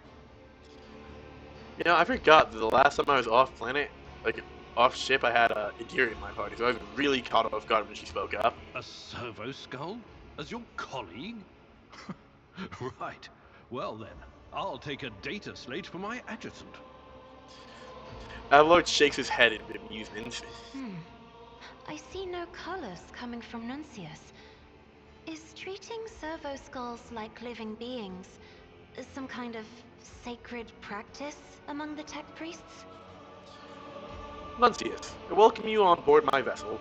You know, I forgot that the last time I was off planet, like off ship, I had Adira in my party, so I was really caught off guard when she spoke up. A servo skull? As your colleague? Right. Well then, I'll take a data slate for my adjutant. Adelard shakes his head in amusement. I see no colors coming from Nuncius. Is treating servo skulls like living beings some kind of sacred practice among the tech priests? Nuncius, I welcome you on board my vessel.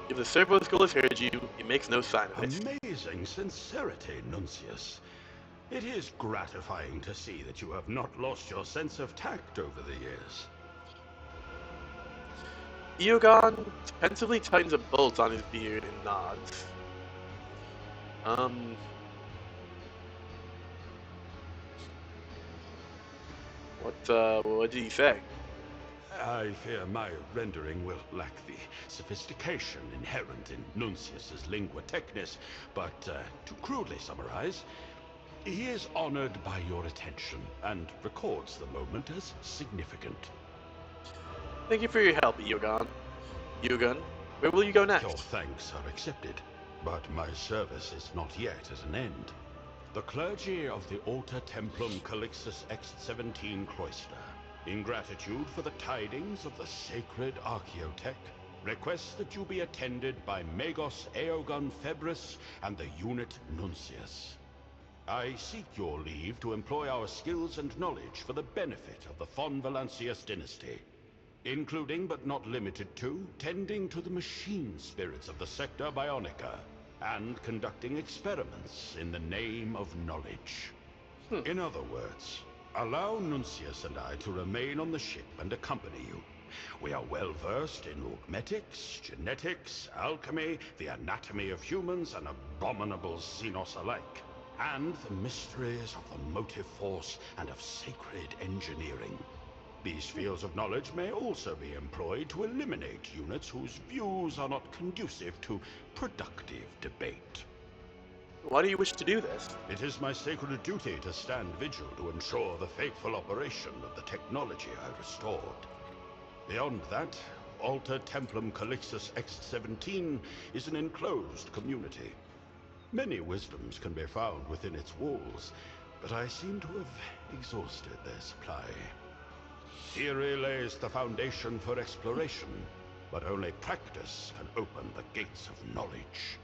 If the servo skull has heard you, it makes no sign of it. Amazing sincerity, Nuncius. It is gratifying to see that you have not lost your sense of tact over the years. Eogon pensively tightens a bolt on his beard and nods. What did he say? I fear my rendering will lack the sophistication inherent in Nuncius's lingua technis, but to crudely summarize, he is honored by your attention and records the moment as significant. Thank you for your help, Eogon. Eogon, where will you go next? Your thanks are accepted, but my service is not yet at an end. The clergy of the Alter Templum Calixtus X-17 Cloister, in gratitude for the tidings of the sacred Archaeotech, request that you be attended by Magos Eogon Febris and the unit Nuncius. I seek your leave to employ our skills and knowledge for the benefit of the Von Valancius dynasty, including but not limited to tending to the machine spirits of the Sector Bionica and conducting experiments in the name of knowledge. In other words, allow Nuncius and I to remain on the ship and accompany you. We are well versed in augmetics, genetics, alchemy, the anatomy of humans and abominable xenos alike, and the mysteries of the motive force and of sacred engineering. These fields of knowledge may also be employed to eliminate units whose views are not conducive to productive debate. Why do you wish to do this? It is my sacred duty to stand vigil to ensure the faithful operation of the technology I restored. Beyond that, Alter Templum Calixtus X-17 is an enclosed community. Many wisdoms can be found within its walls, but I seem to have exhausted their supply. Theory lays the foundation for exploration, but only practice can open the gates of knowledge.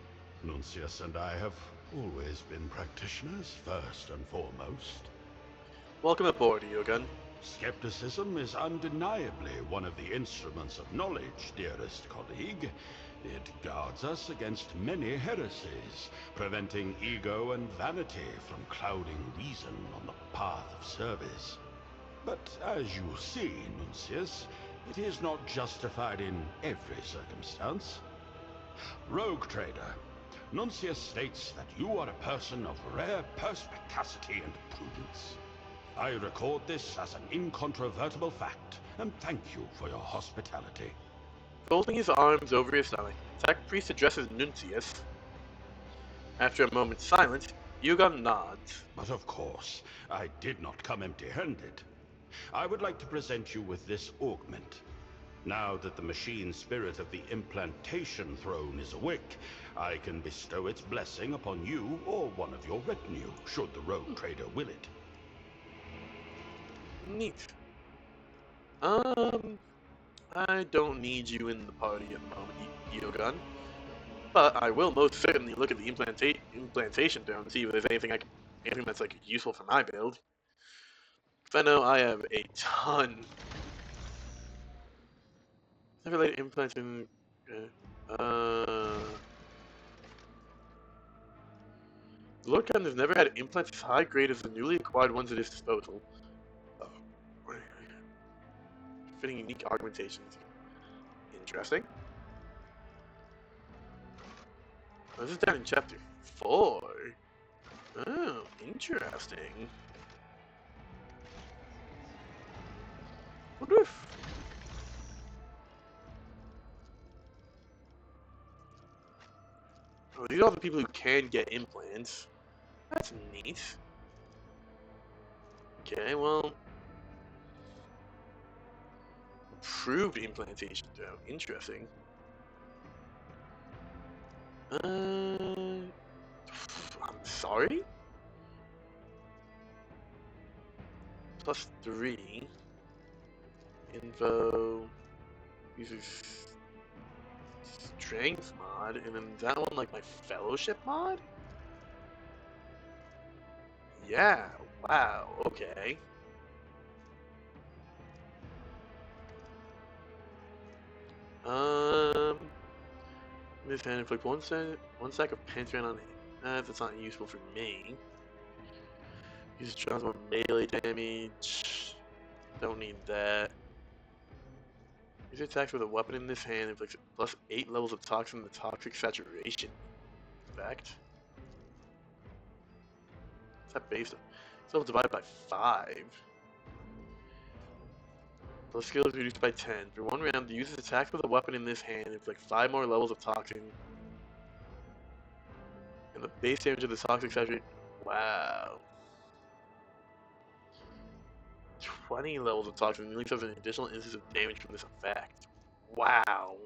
Nuncius and I have always been practitioners, first and foremost. Welcome aboard, Eogon. Skepticism is undeniably one of the instruments of knowledge, dearest colleague. It guards us against many heresies, preventing ego and vanity from clouding reason on the path of service. But as you see, Nuncius, it is not justified in every circumstance. Rogue trader, Nuncius states that you are a person of rare perspicacity and prudence. I record this as an incontrovertible fact, and thank you for your hospitality. Folding his arms over his stomach, the Tech Priest addresses Nuncius. After a moment's silence, Yugon nods. But of course, I did not come empty-handed. I would like to present you with this augment. Now that the machine spirit of the implantation throne is awake, I can bestow its blessing upon you or one of your retinue, should the rogue trader will it. Neat. I don't need you in the party at the moment, Yugon. But I will most certainly look at the implantation throne to see if there's anything that's like useful for my build. Because I know I have a ton. Never let implants in. Lord Captain has never had implants as high grade as the newly acquired ones at his disposal. Fitting unique augmentations. Interesting. Oh, this is down in chapter 4. Oh, interesting. Wonder if... Oh, these are all the people who can get implants. That's neat. Okay, well... Approved implantation, though. Interesting. I'm sorry? +3. Info. Uses strength mod, and then that one like my fellowship mod? Yeah, wow, okay. This hand inflict one stack of Pantran on it. That's not useful for me. Uses transform melee damage. Don't need that. Use attacks with a weapon in this hand inflicts +8 levels of toxin the toxic saturation effect. What's that based on? It's level divided by 5. Plus skill is reduced by 10. For one round, the user's attacks with a weapon in this hand inflict 5 more levels of toxin. And the base damage of the toxic saturation. Wow. 20 levels of toxin and releases an additional instance of damage from this effect. Wow.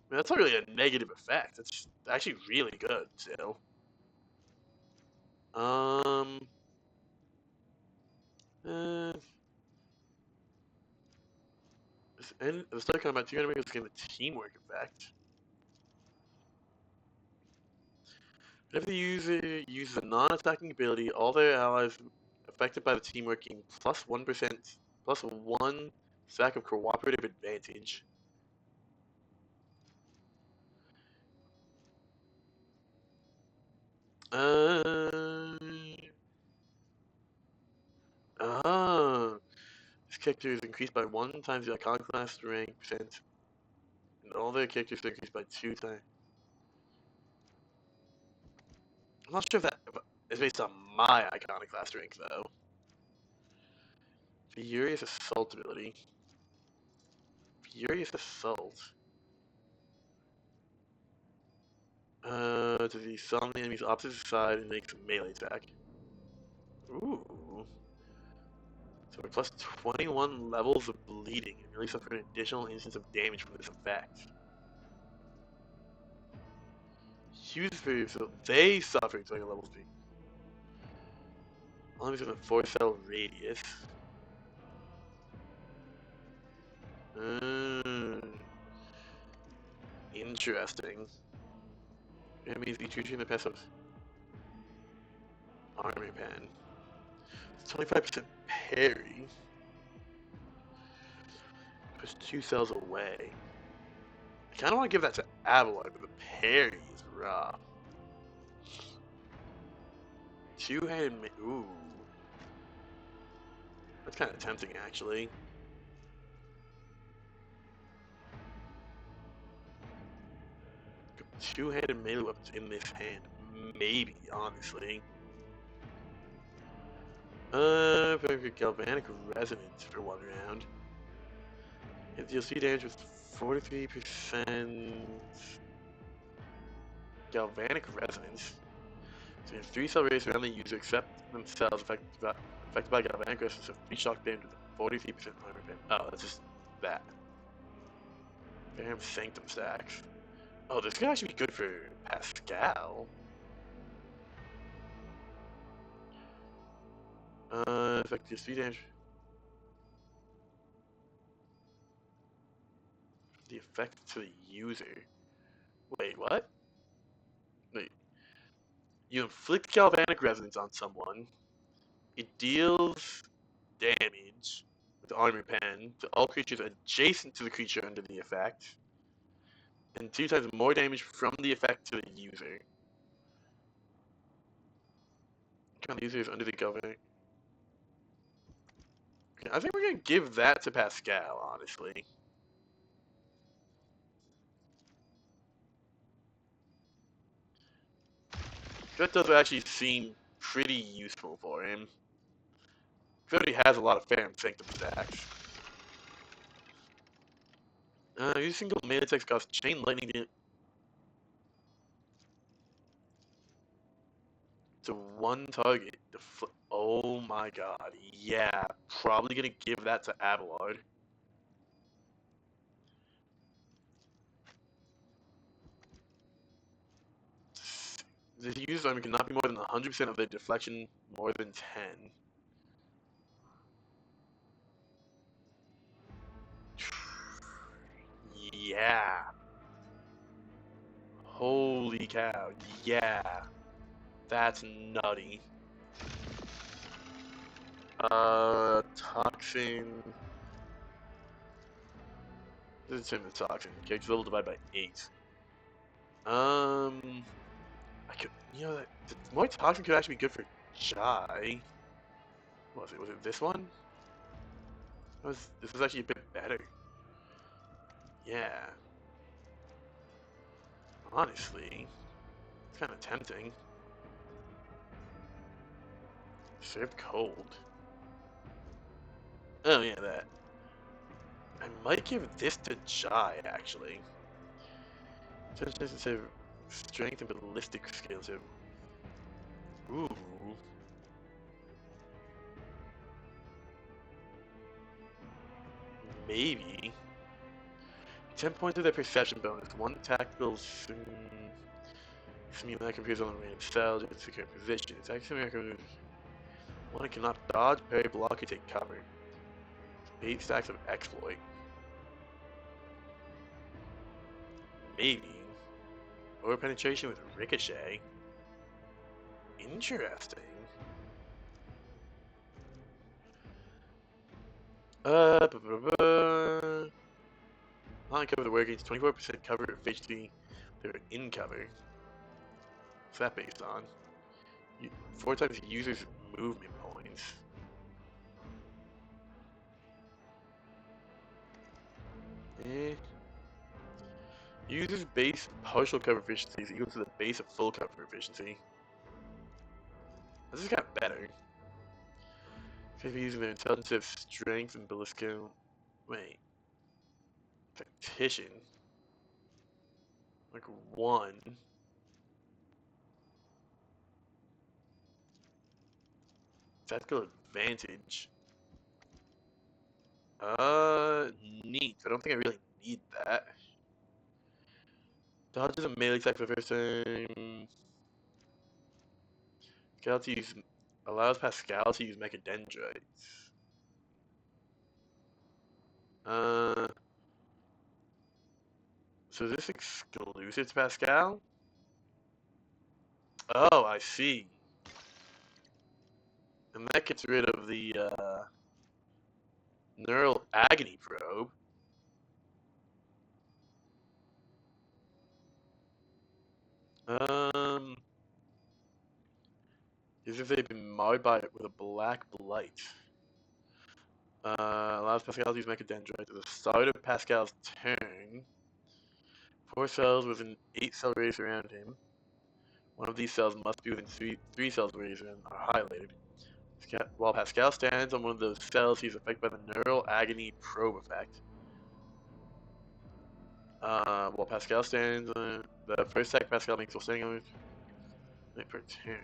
I mean, that's not really a negative effect. It's actually really good still. And the start combat 2 enemies gain the teamwork effect. Whenever the user uses a non-attacking ability, all their allies affected by the teamwork gain +1%, +1 stack of cooperative advantage. This character is increased by 1 times the iconoclast rank percent, and all their characters are increased by 2 times. I'm not sure if that is based on my iconoclast rank though. Furious Assault ability. Furious Assault. To the summon the enemy's opposite side and makes a melee attack. Ooh. So we're plus 21 levels of bleeding and really suffer an additional instance of damage from this effect. Huge for so they suffer 20 levels of bleeding. Enemies with a 4-cell radius. Interesting. Enemies each reaching the passive armor pen. 25% parry. Push 2 cells away. I kinda wanna give that to Avalon, but the parry is rough. Two-handed ooh. That's kinda tempting actually. two-handed melee weapons in this hand. Maybe, honestly. Perfect galvanic resonance for one round. It deals damage with 43% galvanic resonance. So you have 3 cell rays around the user except themselves affected by galvanic resonance of 3 shock damage with 43% armor pen. Oh, that's just that. Damn sanctum stacks. Oh, this could actually be good for Pascal. Effective speed damage. The effect to the user. Wait, what? Wait. You inflict galvanic resonance on someone. It deals damage with armor pen to all creatures adjacent to the creature under the effect, and 2 times more damage from the effect to the user. Count the user is under the galvanic. Okay, I think we're gonna give that to Pascal, honestly. That does actually seem pretty useful for him. He already has a lot of Fair and Sanctum stacks. Use single melee attacks cause chain lightning to one target. Oh my god. Yeah, probably gonna give that to Abelard. The user's armor cannot be more than 100% of their deflection, more than 10. Yeah. Holy cow. Yeah. That's nutty. Toxin. This is him the toxin. Character level divided by 8. I could, more toxin could actually be good for Jai. What was it? Was it this one? This was actually a bit better. Yeah. Honestly, it's kind of tempting. Served cold. Oh yeah, that. I might give this to Jai actually. Instead of strength and ballistic skills. Ooh. Maybe. 10 points of their perception bonus. 1 tactical simulation that appears on the range cells in a secure position. It's actually one that cannot dodge, parry, block, or take cover. 8 stacks of exploit. Maybe. Or penetration with ricochet. Interesting. Not cover the wear gains 24% cover if HD they're in cover. What's that based on? 4 times the user's movement points. User's base partial cover efficiency is equal to the base of full cover efficiency. This is kind of better. Could be using their intelligence, strength, and ballistic. Wait. Tactician. Like 1. Tactical advantage. Neat. I don't think I really need that. Dodges a melee attack for the first time. Allows Pascal to use mechadendrites. So is this exclusive to Pascal? Oh, I see. And that gets rid of the neural agony probe. As if they've been marred by it with a black blight. Allows Pascal to use mechadendrites at the start of Pascal's turn 4 cells within 8 cell radius around him. One of these cells must be within 3 cells radius around are highlighted. While Pascal stands on one of those cells, he's affected by the neural agony probe effect. While Pascal stands on the first attack Pascal makes while standing on it per turn.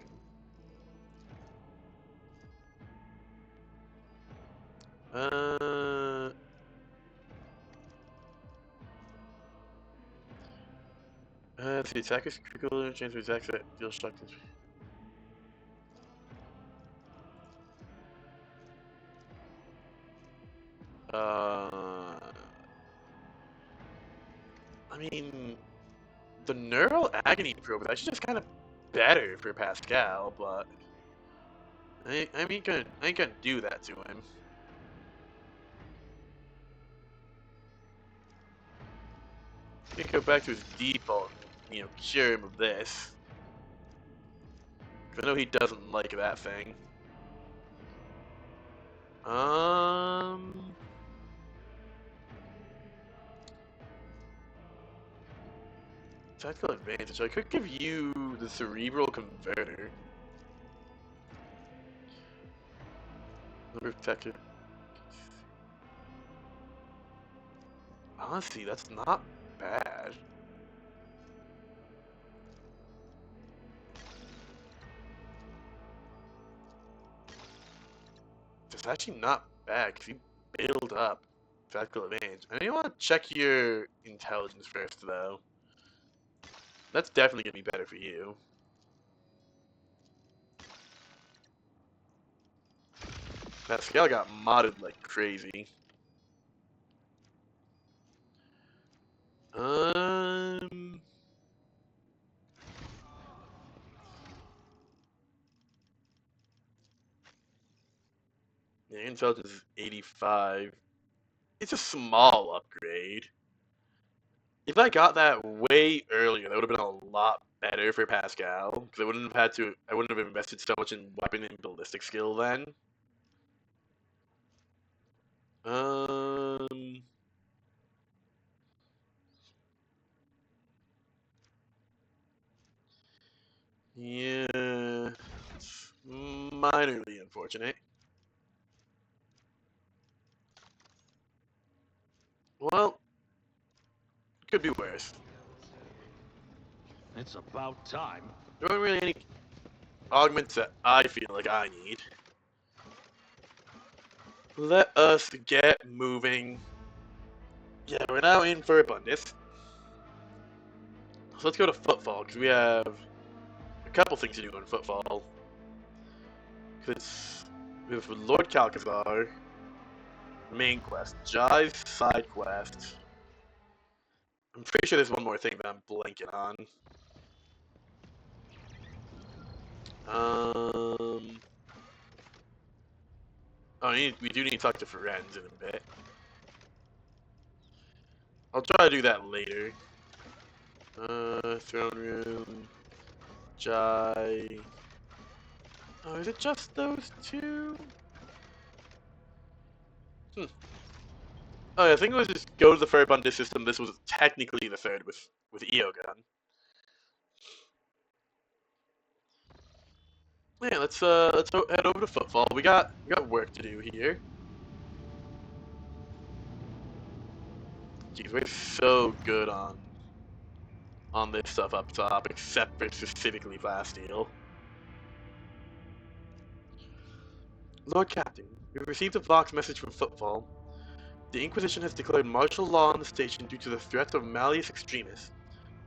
The attacker's critical chance to attack that deals shock. I mean, the neural agony probe is actually just kind of better for Pascal, but I ain't gonna do that to him. He can go back to his default, you know, cure him of this. I know he doesn't like that thing. Tactical advantage. I could give you the cerebral converter. Number of tech. Honestly, that's not bad. It's actually not bad because you build up tactical advantage. And you want to check your intelligence first, though. That's definitely gonna be better for you. Pascal got modded like crazy. Yeah, intelligence is 85. It's a small upgrade. If I got that way earlier, that would have been a lot better for Pascal. Because I wouldn't have invested so much in weapon and ballistic skill then. Yeah, it's minorly unfortunate. Well, could be worse. It's about time. There aren't really any augments that I feel like I need. Let us get moving. Yeah, we're now in for abundance. So let's go to Footfall, because we have a couple things to do on Footfall. Because we have Lord Calcazar, main quest, Jai's side quest. I'm pretty sure there's one more thing that I'm blanking on. Oh, we do need to talk to Ferenz in a bit. I'll try to do that later. Throne room, Jai. Oh, is it just those two? Oh, yeah, I think it was just go to the third Bundus system. This was technically the third with Eogun. Yeah, let's head over to Footfall. We got work to do here. Jeez, we're so good on this stuff up top, except for specifically Plasteel. Lord Captain, we've received a Vox message from Footfall. The Inquisition has declared martial law on the station due to the threats of malleus extremis.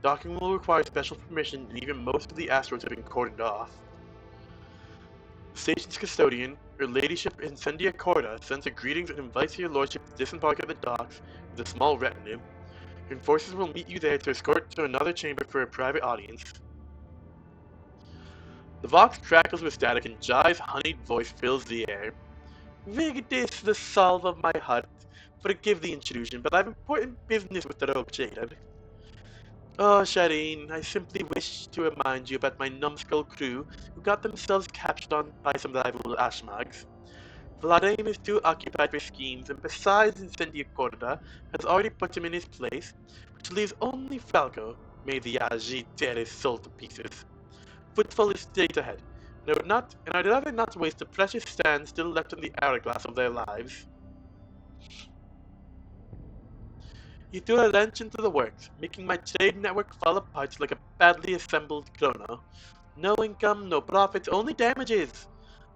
Docking will require special permission, and even most of the asteroids have been cordoned off. The station's custodian, Her Ladyship Incendia Corda, sends her greetings and invites your lordship to disembark at the docks with a small retinue. Your forces will meet you there to escort to another chamber for a private audience. The Vox crackles with static and Jai's honeyed voice fills the air. Vigdis, the salve of my heart, forgive the intrusion, but I've important business with the rogue Jaded. Oh, Shireen, I simply wish to remind you about my numbskull crew who got themselves captured by some rival Ashmags. Vladimir is too occupied with schemes, and besides Incendia Corda has already put him in his place, which leaves only Falco, may the Yaji tear his soul to pieces. Footfall is straight ahead, and I'd rather not waste the precious sand still left in the hourglass of their lives. He threw a wrench into the works, making my trade network fall apart like a badly assembled chrono. No income, no profits, only damages!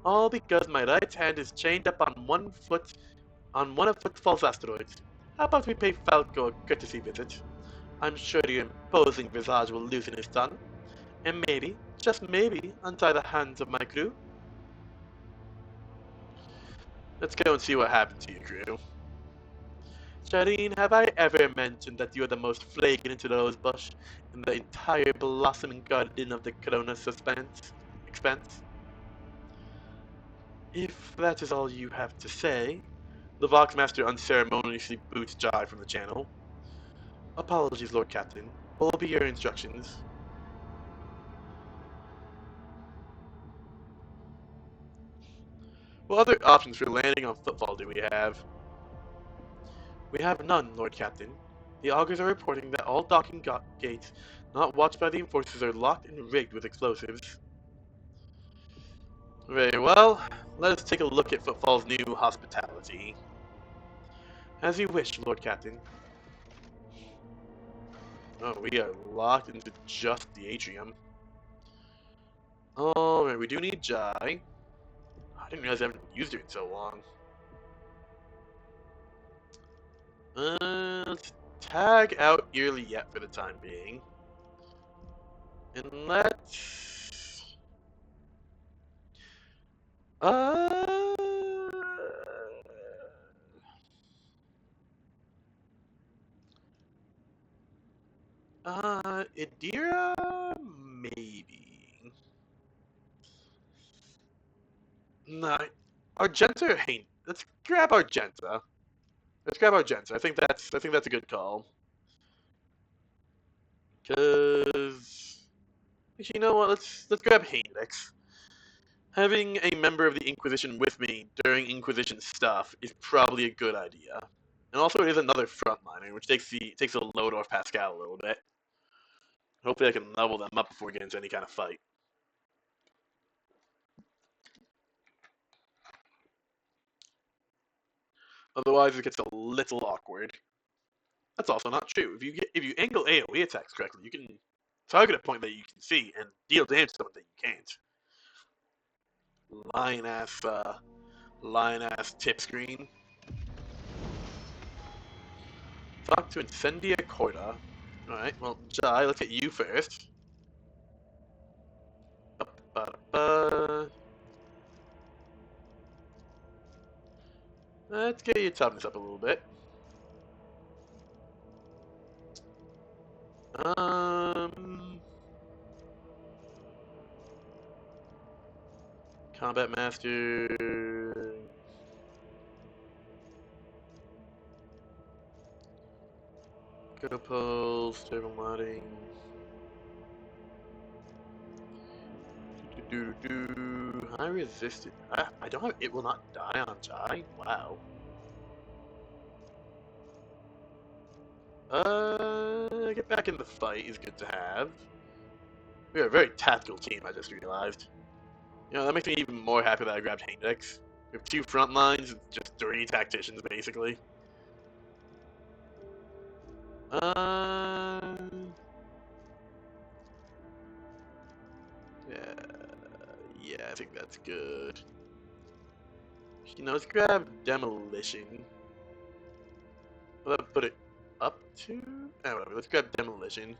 All because my right hand is chained up on one of Footfall's asteroids. How about we pay Falco a courtesy visit? I'm sure your imposing visage will loosen his tongue, and maybe, just maybe, untie the hands of my crew. Let's go and see what happened to your crew. Shireen, have I ever mentioned that you are the most flagrant rosebush in the entire blossoming garden of the Corona expense? If that is all you have to say, the Voxmaster unceremoniously boots Jai from the channel. Apologies, Lord Captain. What will be your instructions? What other options for landing on Footfall do we have? We have none, Lord Captain. The augurs are reporting that all docking gates not watched by the enforcers are locked and rigged with explosives. Very well. Let us take a look at Footfall's new hospitality. As you wish, Lord Captain. Oh, we are locked into just the atrium. Alright, we do need Jai. I didn't realize I haven't used her in so long. Let's tag out Early Yet for the time being. And let's... Uh... Idira? Maybe. No, Argenta or Hain? Let's grab Argenta. Let's grab Argenta. I think that's a good call. Cause actually, you know what? Let's grab Hainrix. Having a member of the Inquisition with me during Inquisition stuff is probably a good idea. And also, it is another frontliner, which takes the load off Pascal a little bit. Hopefully, I can level them up before we get into any kind of fight. Otherwise, it gets a little awkward. That's also not true. If you angle AoE attacks correctly, you can target a point that you can see and deal damage to someone that you can't. Line ass tip screen. Talk to Incendia Corda. Alright, well, Jai, let's get you first. Let's get your toughness up a little bit. Combat Master. Go pulse, stable modding. High resisted. I don't have it will not die on Jai? Wow. Get back in the fight is good to have. We are a very tactical team, I just realized. You know, that makes me even more happy that I grabbed Haindex. We have 2 front lines and just 3 tacticians, basically. Yeah, I think that's good. You know, let's grab Demolition. Will that put it up to? Oh, whatever, let's grab Demolition.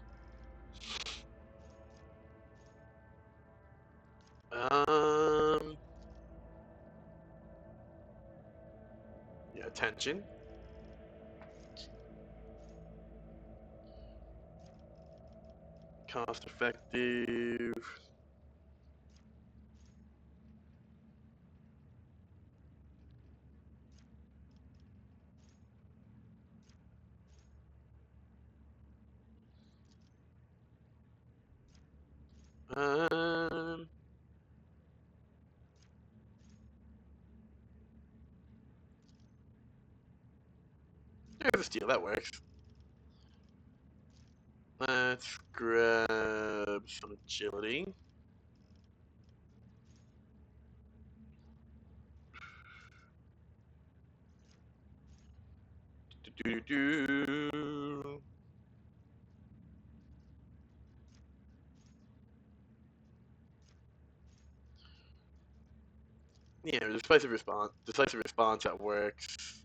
Yeah, Tension. Cost effective. Um, steel, that works. Let's grab some agility. Do-do-do. Yeah, decisive response. Decisive response, that works.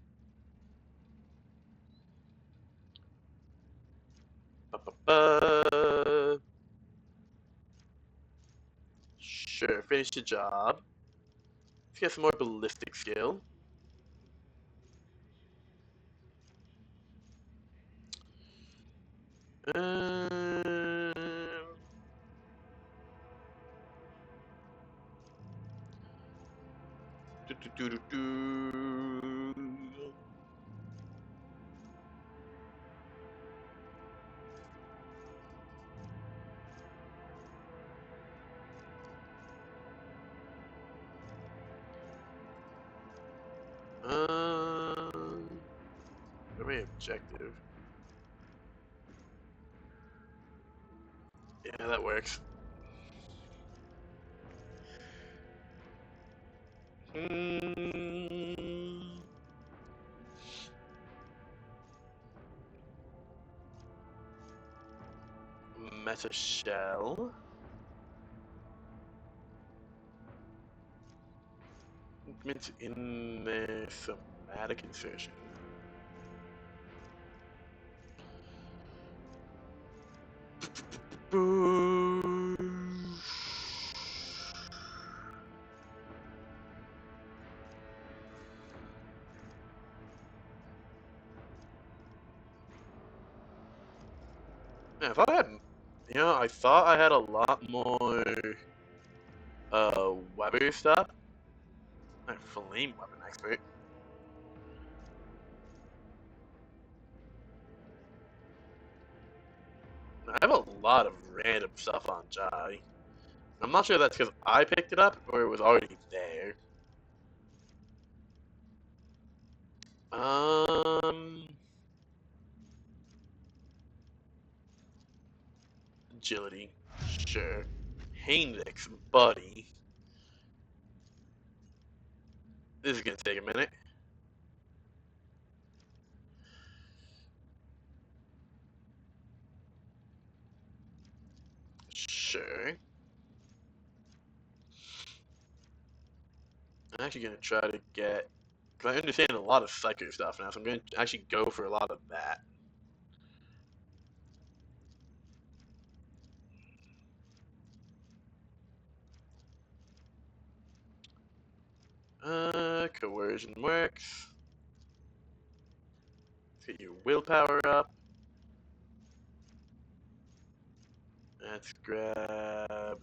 Ba-ba-ba. Sure, finish the job. Let's get some more ballistic skill. Um, do-do-do-do-do. Primary objective. Yeah, that works. Meta shell. Movement in the somatic insertion. Yeah, I thought I had, I thought I had a lot more weapon stuff. I'm flame weapon expert. I have a lot of random stuff on Jai. I'm not sure if that's because I picked it up or it was already there. Agility, sure. Heinrich's buddy. This is gonna take a minute. Sure. I'm actually gonna try to get, because I understand a lot of psychic stuff now, so I'm gonna actually go for a lot of that. Coercion works. Let's get your willpower up. Let's grab.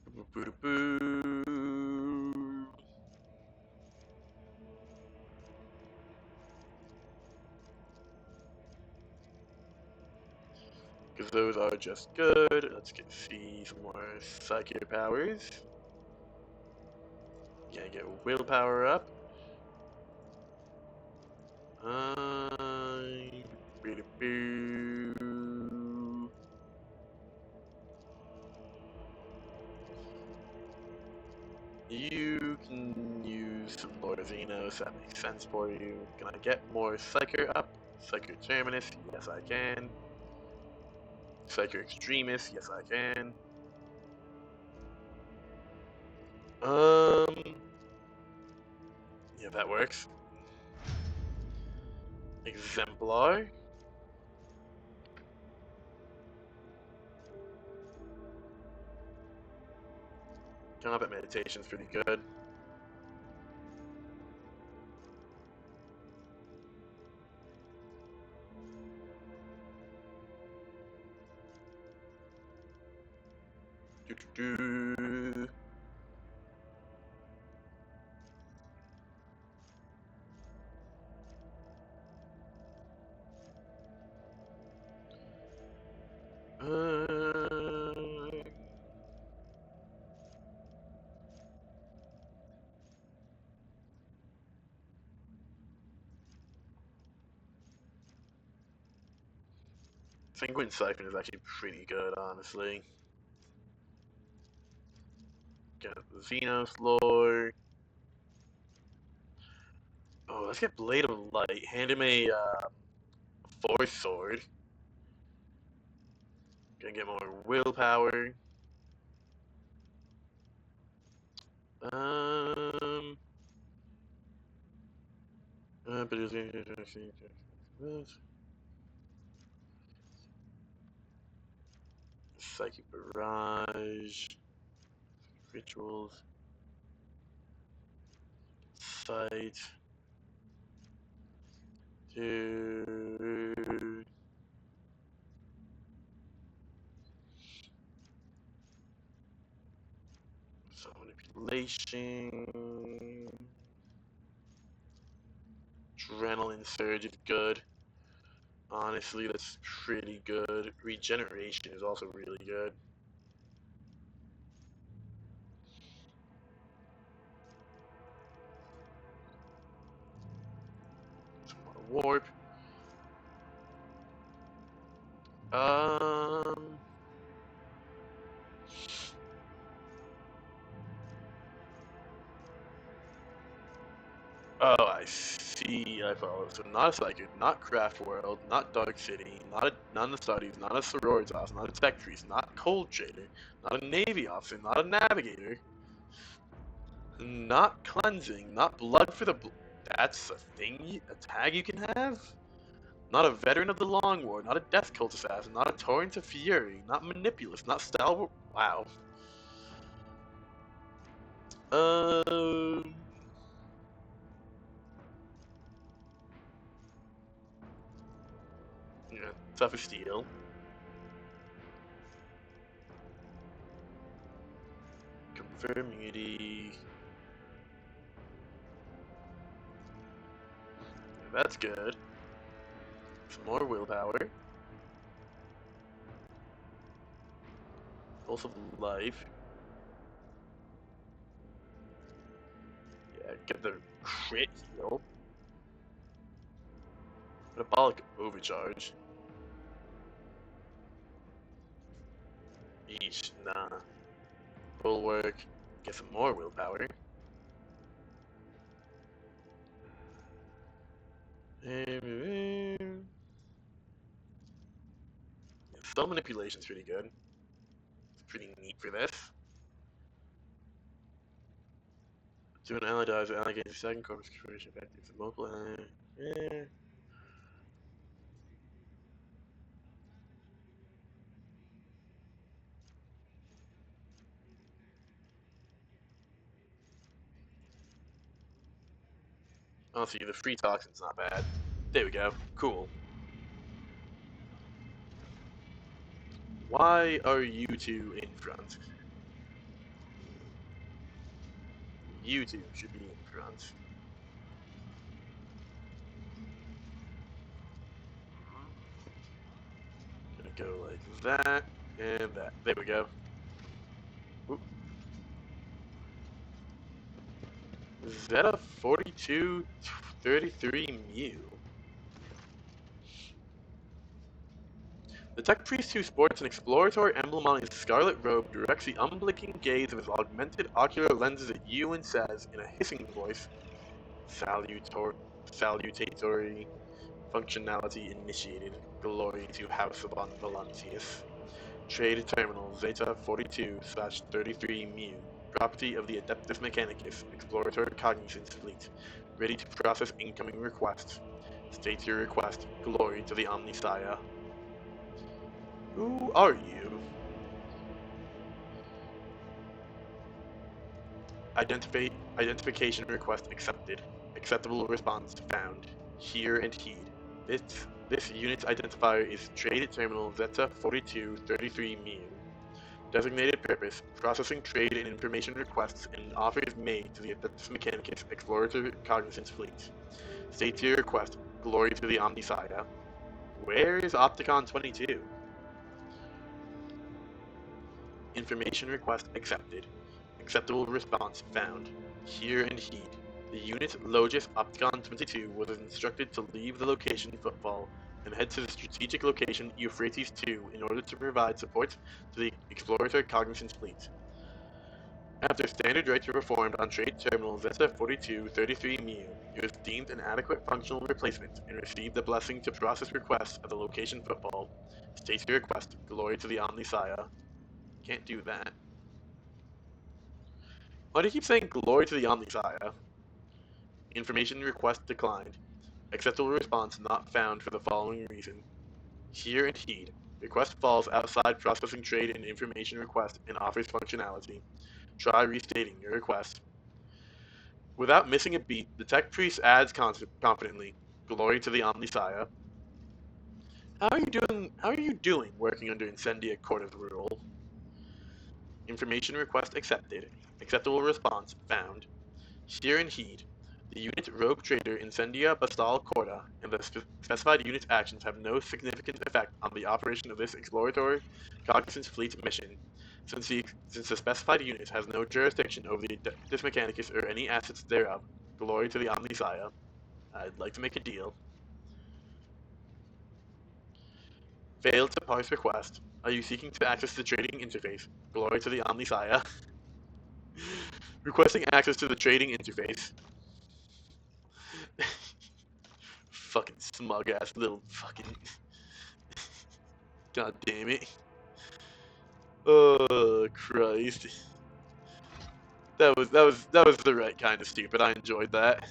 Boo-boo-boo-boo. Because those are just good. Let's see some more psychic powers. Gotta get willpower up. Boo-boo-boo. You can use some more Xenos, that makes sense for you. Can I get more Psyker up? Psyker Terminus, yes I can. Psyker Extremis, yes I can. Yeah, that works. Exemplar. Combat meditation's pretty good. Do-do-do. Uh, Penguin Siphon is actually pretty good, honestly. Get Xenos lore. Oh, let's get Blade of Light. Hand him a Force Sword. Gonna get more willpower. Um. Psychic Barrage. Rituals. Sight. Dude. So manipulation. Adrenaline Surge is good. Honestly, that's pretty good. Regeneration is also really good. Some more warp. Um. Oh, I see. I follow. So not a Psychic, not Craft World, not Dark City, not a Studies, not a Sororitas, not a Tech Priest, not Cold Trader, not a Navy Officer, not a Navigator, not Cleansing, not Blood for the. That's a thing, a tag you can have. Not a Veteran of the Long War, not a Death Cult Assassin, not a Torrent of Fury, not Manipulous, not Stalwart. Wow. Um. Yeah, Tough as Steel. Confirm Immunity. That's good. Some more willpower. Pulse of Life. Yeah, get the crit heal. Metabolic Overcharge. Eesh, nah. Bulwark. Get some more willpower. Yeah, Spell Manipulation's pretty good. It's pretty neat for this. To an ally dies, the ally gains a second corpus creation effect. It's a multiple ally. Yeah. Oh, see, the free toxin's not bad. There we go. Cool. Why are you two in front? You two should be in front. Gonna go like that and that. There we go. Oop. Zeta 4233 Mew. The tech priest who sports an exploratory emblem on his scarlet robe directs the unblinking gaze of his augmented ocular lenses at you and says, in a hissing voice, Salutatory functionality initiated. Glory to House of Voluntius. Trade Terminal Zeta 42/33 Mu. Property of the Adeptus Mechanicus. Explorator Cognizance Fleet. Ready to process incoming requests. State your request. Glory to the Omnissiah. Who are you? Identification request accepted. Acceptable response found. Hear and heed. This unit's identifier is Trade Terminal Zeta 4233 Mu. Designated purpose: processing trade and information requests and offers made to the Adeptus Mechanicus Explorator Cognizance Fleet. State your request. Glory to the Omnissiah. Where is Opticon 22? Information request accepted. Acceptable response found. Hear and heed. The unit Logis Opticon 22 was instructed to leave the location footfall and head to the strategic location Euphrates II in order to provide support to the Explorator Cognizance fleet. After standard rites were performed on trade terminal Zeta 4233 Mu, it was deemed an adequate functional replacement and received the blessing to process requests at the location football. State your request. Glory to the Omnisaya. Can't do that. Why do you keep saying glory to the Omnisaya? Information request declined. Acceptable response not found for the following reason. Hear and heed. Request falls outside processing trade and information request and offers functionality. Try restating your request. Without missing a beat, the tech priest adds confidently, "Glory to the Omnisaya." How are you doing working under Incendia Corda's rule? Information request accepted. Acceptable response found. Hear and heed. The unit Rogue Trader Incendia Bastal Corda and the specified unit's actions have no significant effect on the operation of this exploratory cognizance fleet mission. Since the specified unit has no jurisdiction over the Deus Mechanicus or any assets thereof, glory to the Omnisaya. I'd like to make a deal. Failed to parse request. Are you seeking to access the trading interface? Glory to the Omnisaya. Requesting access to the trading interface. Fucking smug ass little fucking. God damn it. Oh Christ. That was the right kind of stupid. I enjoyed that.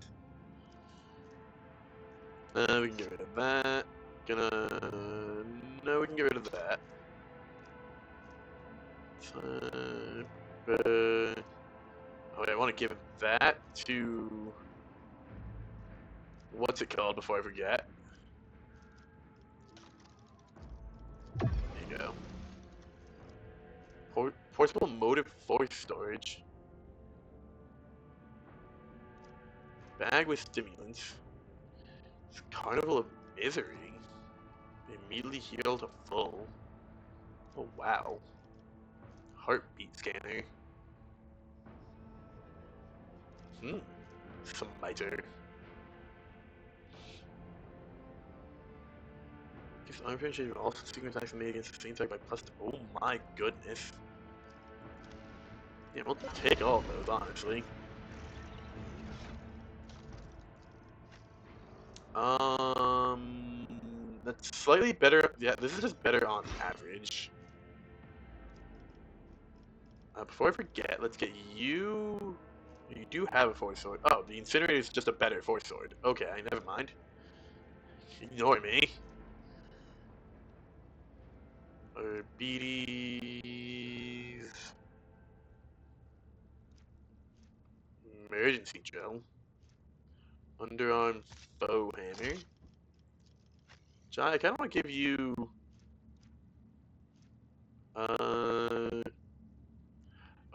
We can get rid of that. No, we can get rid of that. Oh, I want to give that to what's it called before I forget. There you go. Portable motive force storage. Bag with stimulants. Carnival of misery. Immediately heal to full. Oh wow. Heartbeat scanner. Smiter. Gives unpenetrated also secret attacks made against the same attack by plus. Oh my goodness. Yeah, we'll take all of those, honestly. That's slightly better. Yeah, this is just better on average. Before I forget, let's get you. You do have a force sword. Oh, the incinerator is just a better force sword. Okay, never mind. Ignore me. BDs. Emergency drill. Underarm bow hammer. John, I kind of want to give you. Oh,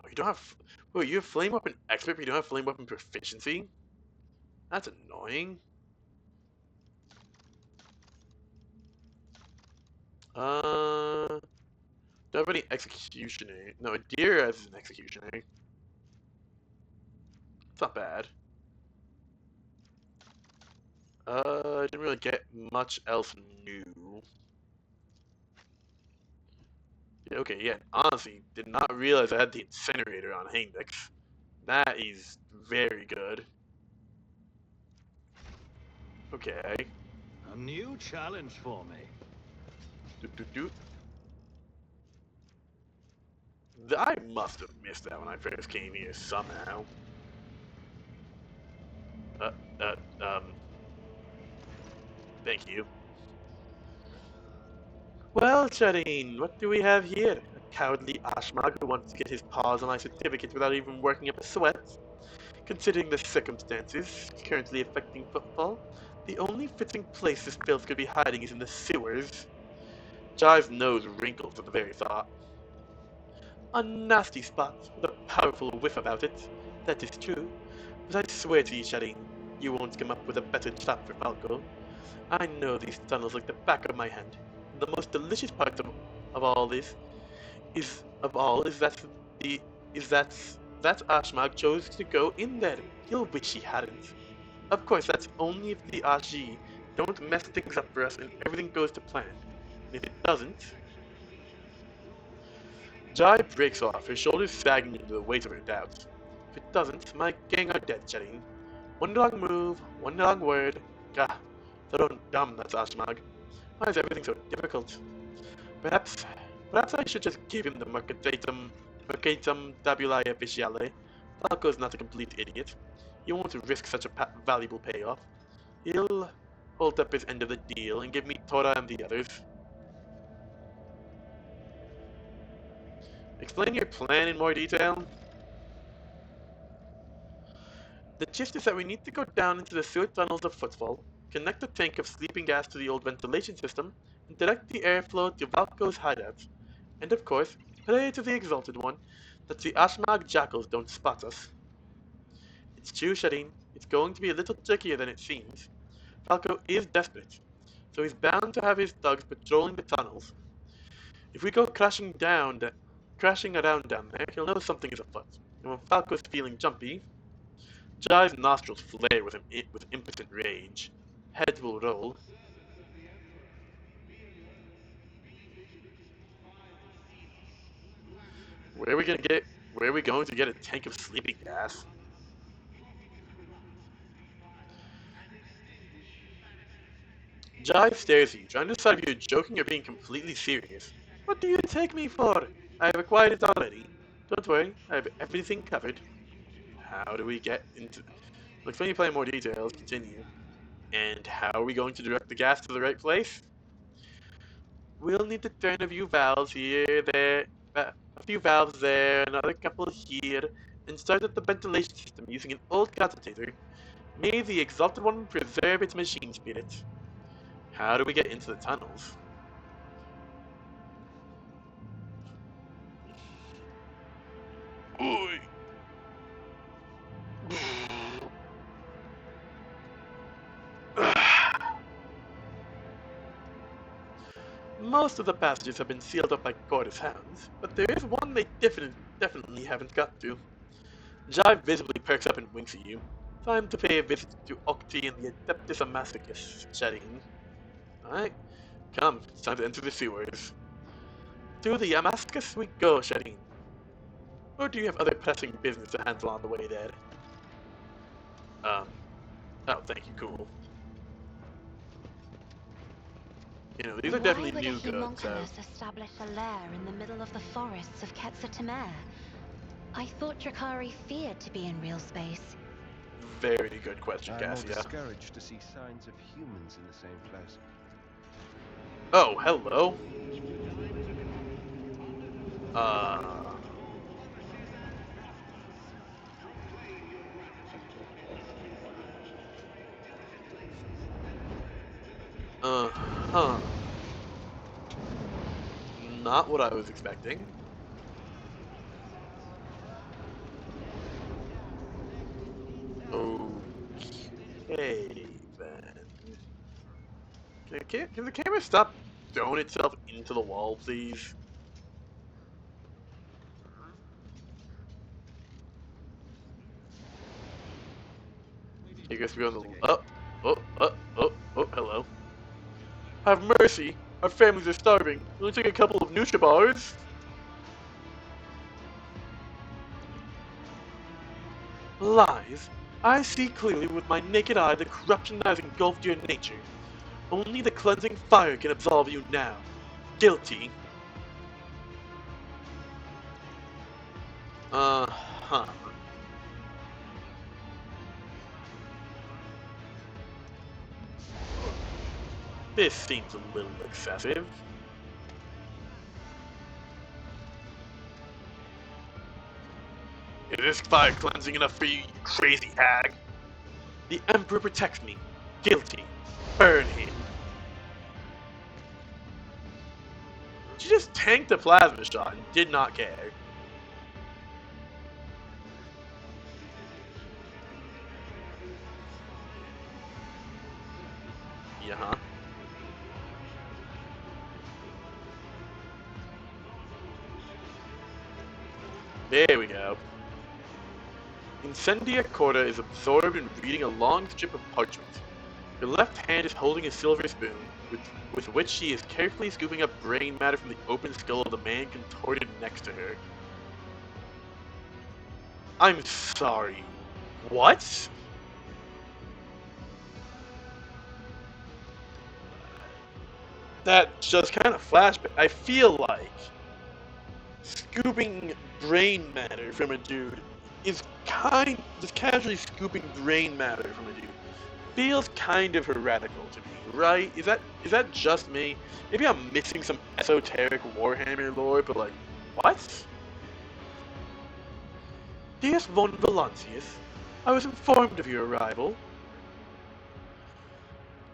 you don't have. Wait, you have flame weapon expert, but you don't have flame weapon proficiency. That's annoying. Don't have any executioner. No, Deer as an executioner. It's not bad. I didn't really get much else new. Yeah, okay, yeah, honestly, did not realize I had the incinerator on Heindex. That is very good. Okay. A new challenge for me. I must have missed that when I first came here somehow. Thank you. Well, Shadeen, what do we have here? A cowardly Ashmag who wants to get his paws on my certificate without even working up a sweat? Considering the circumstances currently affecting football, the only fitting place this filth could be hiding is in the sewers. Jai's nose wrinkles at the very thought. A nasty spot, with a powerful whiff about it. That is true. But I swear to you, Shadeen, you won't come up with a better trap for Falco. I know these tunnels like the back of my hand. And the most delicious part of all this is that Ashmag chose to go in there. He'll wish he hadn't. Of course, that's only if the Ashi don't mess things up for us and everything goes to plan. And if it doesn't... Jai breaks off, her shoulders sagging under the weight of her doubts. If it doesn't, my gang are dead, Shadeen. One wrong move, one wrong word. Gah, so dumb, that's Ashmag. Why is everything so difficult? Perhaps, perhaps I should just give him the Mercatum Tabulae Officiale. Falco's not a complete idiot. He won't risk such a valuable payoff. He'll hold up his end of the deal and give me Tora and the others. Explain your plan in more detail. The gist is that we need to go down into the sewer tunnels of Footfall, connect the tank of sleeping gas to the old ventilation system, and direct the airflow to Valko's hideout. And of course, pray to the Exalted One that the Ashmag jackals don't spot us. It's true, Shadeen. It's going to be a little trickier than it seems. Falco is desperate, so he's bound to have his thugs patrolling the tunnels. If we go crashing around down there, he'll know something is afoot. And when Falco's feeling jumpy, Jai's nostrils flare with impotent rage. Head will roll. Where are we going to get a tank of sleeping gas? Jai stares at you, trying to decide if you're joking or being completely serious. What do you take me for? I have acquired it already. Don't worry, I have everything covered. How do we get into... Looks when you play more details, continue. And how are we going to direct the gas to the right place? We'll need to turn a few valves here, there, a few valves there, another couple here, and start up the ventilation system using an old capacitator. May the Exalted One preserve its machine spirit. How do we get into the tunnels? Oi! Most of the passages have been sealed up by Gortys hounds, but there is one they definitely haven't got to. Jai visibly perks up and winks at you. Time to pay a visit to Octi and the Adeptus Amazicus, Shadeen. Alright, come, it's time to enter the sewers. To the Amazicus we go, Shadeen. Or do you have other pressing business to handle on the way there? Oh, thank you, cool. You know, these are definitely new goods. Why would a homunculus establish a lair in the middle of the forests of Quetzaltemer? I thought Drakari feared to be in real space. Very good question, I'm more Cassia. discouraged to see signs of humans in the same place. Oh, hello. Huh. Not what I was expecting. Okay, then. Can the camera stop throwing itself into the wall, please? I guess we're on the... Oh, hello. Have mercy! Our families are starving. It'll take a couple of Nutri-bars. Lies. I see clearly with my naked eye the corruption that has engulfed your nature. Only the cleansing fire can absolve you now. Guilty. Uh-huh. This seems a little excessive. Is this fire cleansing enough for you, you crazy hag? The Emperor protects me. Guilty. Burn him. She just tanked a plasma shot and did not care. Yeah. There we go. Incendia Corda is absorbed in reading a long strip of parchment. Her left hand is holding a silver spoon, with which she is carefully scooping up brain matter from the open skull of the man contorted next to her. I'm sorry. What? That just kind of flashback. I feel like scooping brain matter from a dude is just casually scooping brain matter from a dude feels kind of heretical to me, right? Is that just me? Maybe I'm missing some esoteric Warhammer lore, but like, what? Deus von Valancius, I was informed of your arrival.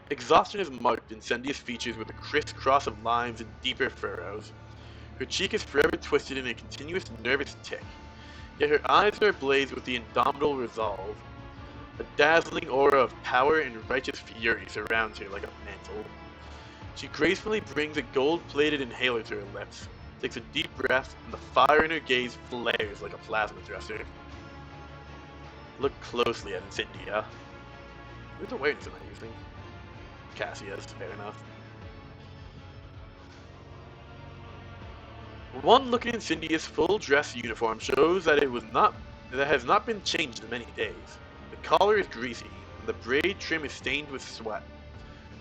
Exhaustion is marked in Incendious features with a crisscross of lines and deeper furrows. Her cheek is forever twisted in a continuous nervous tick, yet her eyes are ablaze with the indomitable resolve. A dazzling aura of power and righteous fury surrounds her like a mantle. She gracefully brings a gold-plated inhaler to her lips, takes a deep breath, and the fire in her gaze flares like a plasma dresser. Look closely at Incendia. Whose awareness am I using? Cassia's, fair enough. One look at Incendia's full dress uniform shows that it has not been changed in many days. The collar is greasy, and the braid trim is stained with sweat.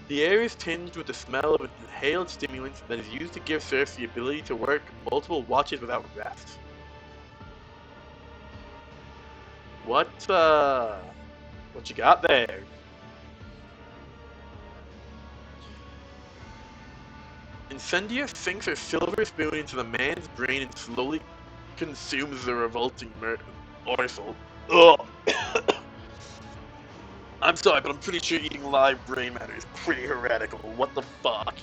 The air is tinged with the smell of an inhaled stimulant that is used to give serfs the ability to work multiple watches without rest. What you got there? Incendia sinks her silver spoon into the man's brain and slowly consumes the revolting morsel. Ugh! I'm sorry, but I'm pretty sure eating live brain matter is pretty heretical. What the fuck?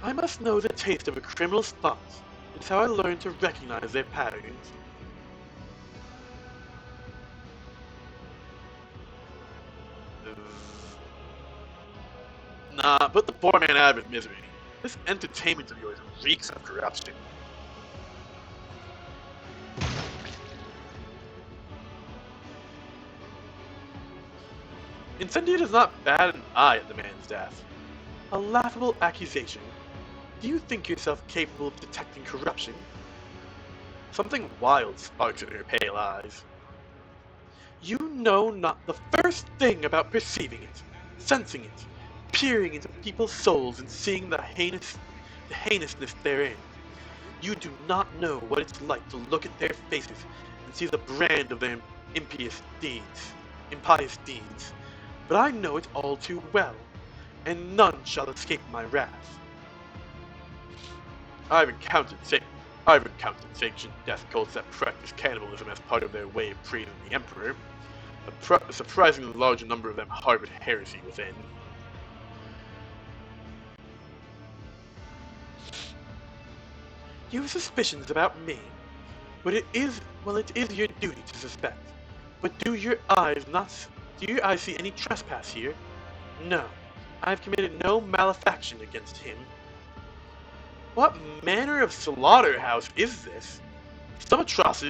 I must know the taste of a criminal's thoughts. It's how I learn to recognize their patterns. Nah, put the poor man out of his misery. This entertainment of yours reeks of corruption. Incendia does not bat an eye at the man's death. A laughable accusation. Do you think yourself capable of detecting corruption? Something wild sparks in her pale eyes. You know not the first thing about perceiving it, sensing it, peering into people's souls and seeing the heinousness therein. You do not know what it's like to look at their faces and see the brand of their impious deeds. But I know it all too well, and none shall escape my wrath. I've encountered sanctioned death cults that practice cannibalism as part of their way of praising the Emperor. A surprisingly large number of them harbored heresy within. You have suspicions about me, but it is your duty to suspect. But do your eyes see any trespass here? No, I have committed no malefaction against him. What manner of slaughterhouse is this? Some atrocious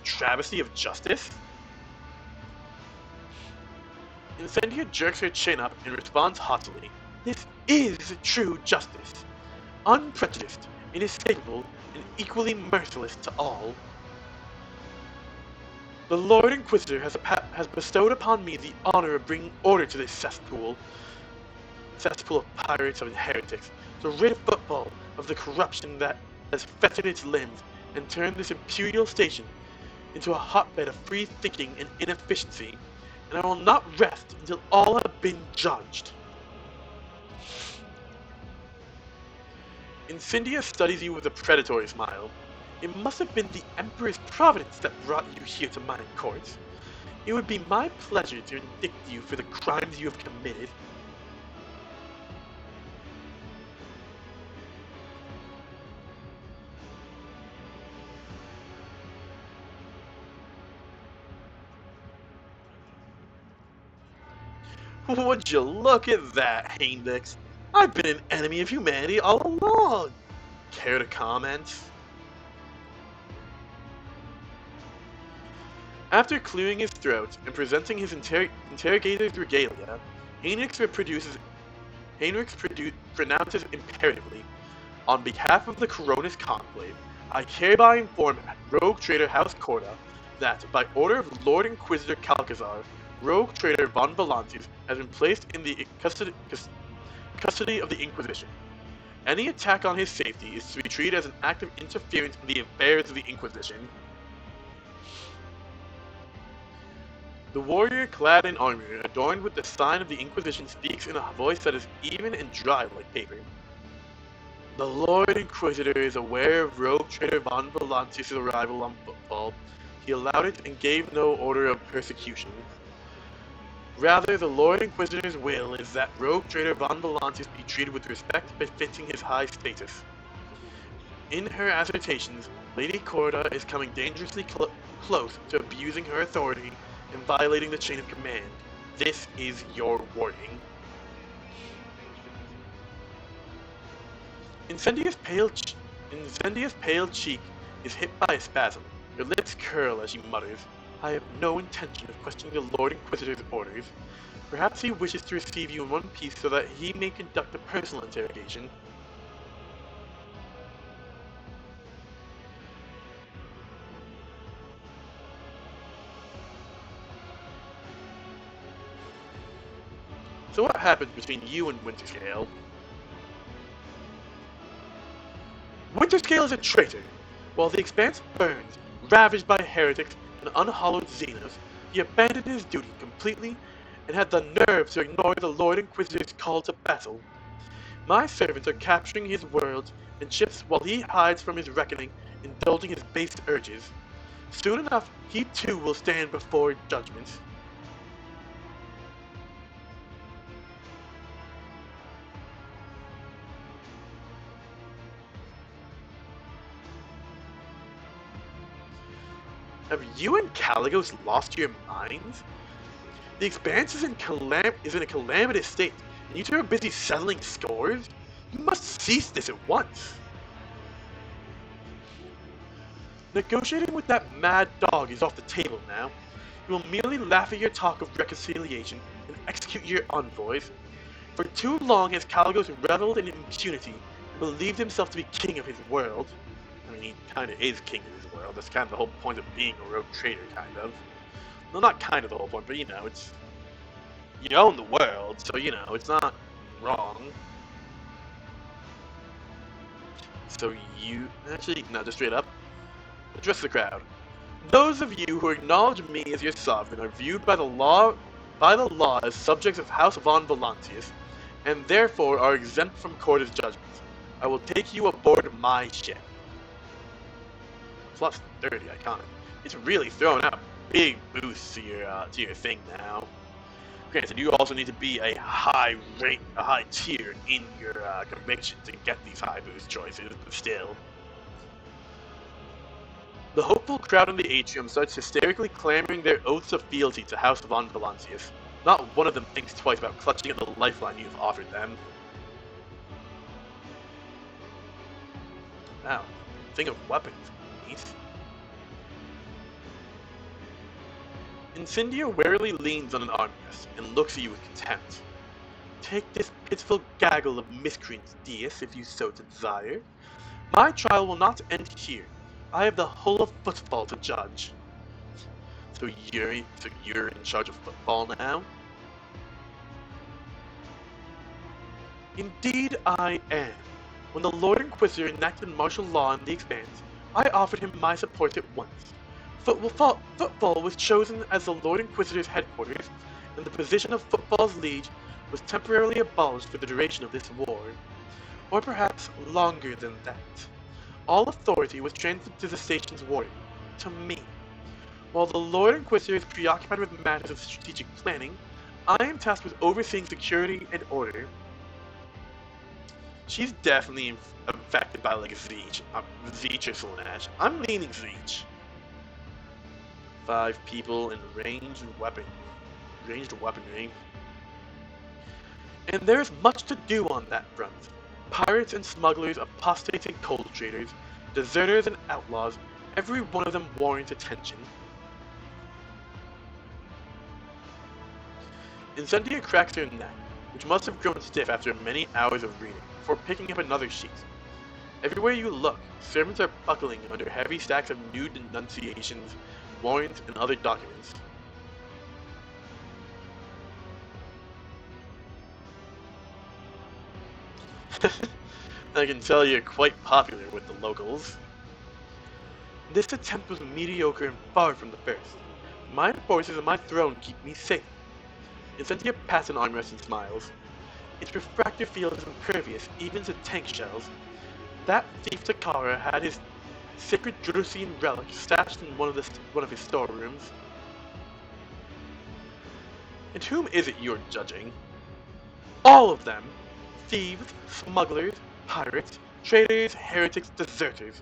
travesty of justice? Incendia jerks her chin up and responds haughtily. This is true justice. Unprejudiced, inescapable, and equally merciless to all. The Lord Inquisitor has bestowed upon me the honor of bringing order to this cesspool of pirates and heretics, to rid football of the corruption that has fettered its limbs and turned this imperial station into a hotbed of free thinking and inefficiency, and I will not rest until all have been judged. Incendia studies you with a predatory smile. It must have been the Emperor's providence that brought you here to my court. It would be my pleasure to indict you for the crimes you have committed. Would you look at that, Haindix? I've been an enemy of humanity all along! Care to comment? After clearing his throat and presenting his interrogator's regalia, pronounces imperatively, on behalf of the Coronis Conclave, I hereby inform Rogue Trader House Corda that, by order of Lord Inquisitor Calcazar, Rogue Trader Von Volantes has been placed in the custody of the Inquisition. Any attack on his safety is to be treated as an act of interference in the affairs of the Inquisition. The warrior, clad in armor, adorned with the sign of the Inquisition, speaks in a voice that is even and dry like paper. The Lord Inquisitor is aware of Rogue Trader Von Volantes' arrival on football. He allowed it and gave no order of persecution. Rather, the Lord Inquisitor's will is that Rogue Trader Von Volantes be treated with respect befitting his high status. In her assertions, Lady Corda is coming dangerously close to abusing her authority and violating the chain of command. This is your warning. Incendia's pale cheek is hit by a spasm. Her lips curl as she mutters, I have no intention of questioning the Lord Inquisitor's orders. Perhaps he wishes to receive you in one piece so that he may conduct a personal interrogation. So what happens between you and Winterscale? Winterscale is a traitor. While the Expanse burns, ravaged by heretics and unhallowed Xenos, he abandoned his duty completely and had the nerve to ignore the Lord Inquisitor's call to battle. My servants are capturing his worlds and ships while he hides from his reckoning, indulging his base urges. Soon enough, he too will stand before judgment. Have you and Caligos lost your minds? The Expanse is in a calamitous state, and you two are busy settling scores? You must cease this at once. Negotiating with that mad dog is off the table now. He will merely laugh at your talk of reconciliation and execute your envoys. For too long has Caligos reveled in impunity and believed himself to be king of his world. I mean, he kinda is king of his world. That's kind of the whole point of being a rogue trader, kind of. Well, not kind of the whole point, but it's... You own the world, so it's not wrong. So actually, no, just straight up. Address the crowd. Those of you who acknowledge me as your sovereign are viewed by the law as subjects of House Von Volantes, and therefore are exempt from Corda's judgments. I will take you aboard my ship. Plus 30, iconic. It's really throwing out big boosts to your thing now. Granted, you also need to be a high tier in your conviction to get these high boost choices, but still. The hopeful crowd in the atrium starts hysterically clamoring their oaths of fealty to House Von Volantes. Not one of them thinks twice about clutching at the lifeline you have offered them. Wow, thing of weapons, neat. Incendia warily leans on an armrest and looks at you with contempt. Take this pitiful gaggle of miscreants, Deis, if you so desire. My trial will not end here. I have the whole of Footfall to judge. So you're in charge of Footfall now? Indeed I am. When the Lord Inquisitor enacted martial law in the Expanse, I offered him my support at once. Footfall was chosen as the Lord Inquisitor's headquarters, and the position of Footfall's liege was temporarily abolished for the duration of this war. Or perhaps longer than that. All authority was transferred to the station's warden, to me. While the Lord Inquisitor is preoccupied with matters of strategic planning, I am tasked with overseeing security and order. She's definitely affected by like Zeech or Slanesh. I'm leaning Zeech. 5 people in ranged weaponry. And there's much to do on that front. Pirates and smugglers, apostates and coal traders, deserters and outlaws, every one of them warrants attention. Incendia cracks her neck, which must have grown stiff after many hours of reading, before picking up another sheet. Everywhere you look, servants are buckling under heavy stacks of new denunciations, warrants, and other documents. I can tell you're quite popular with the locals. This attempt was mediocre and far from the first. My forces and my throne keep me safe. Incendia pats an armrest and smiles. Its refractive field is impervious even to tank shells. That thief Takara had his sacred Drusian relic stashed in one of his storerooms. And whom is it you're judging? All of them! Thieves, smugglers, pirates, traitors, heretics, deserters,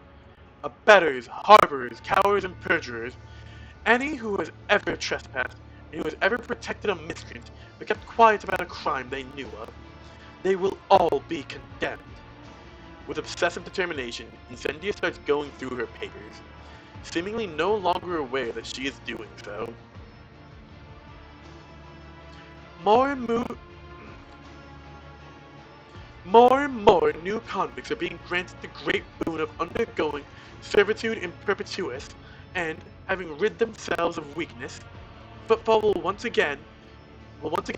abettors, harborers, cowards, and perjurers, any who has ever trespassed, and who has ever protected a miscreant, or kept quiet about a crime they knew of, they will all be condemned. With obsessive determination, Incendia starts going through her papers, seemingly no longer aware that she is doing so. More and more new convicts are being granted the great boon of undergoing servitude in perpetuis, and, having rid themselves of weakness, Footfall will once again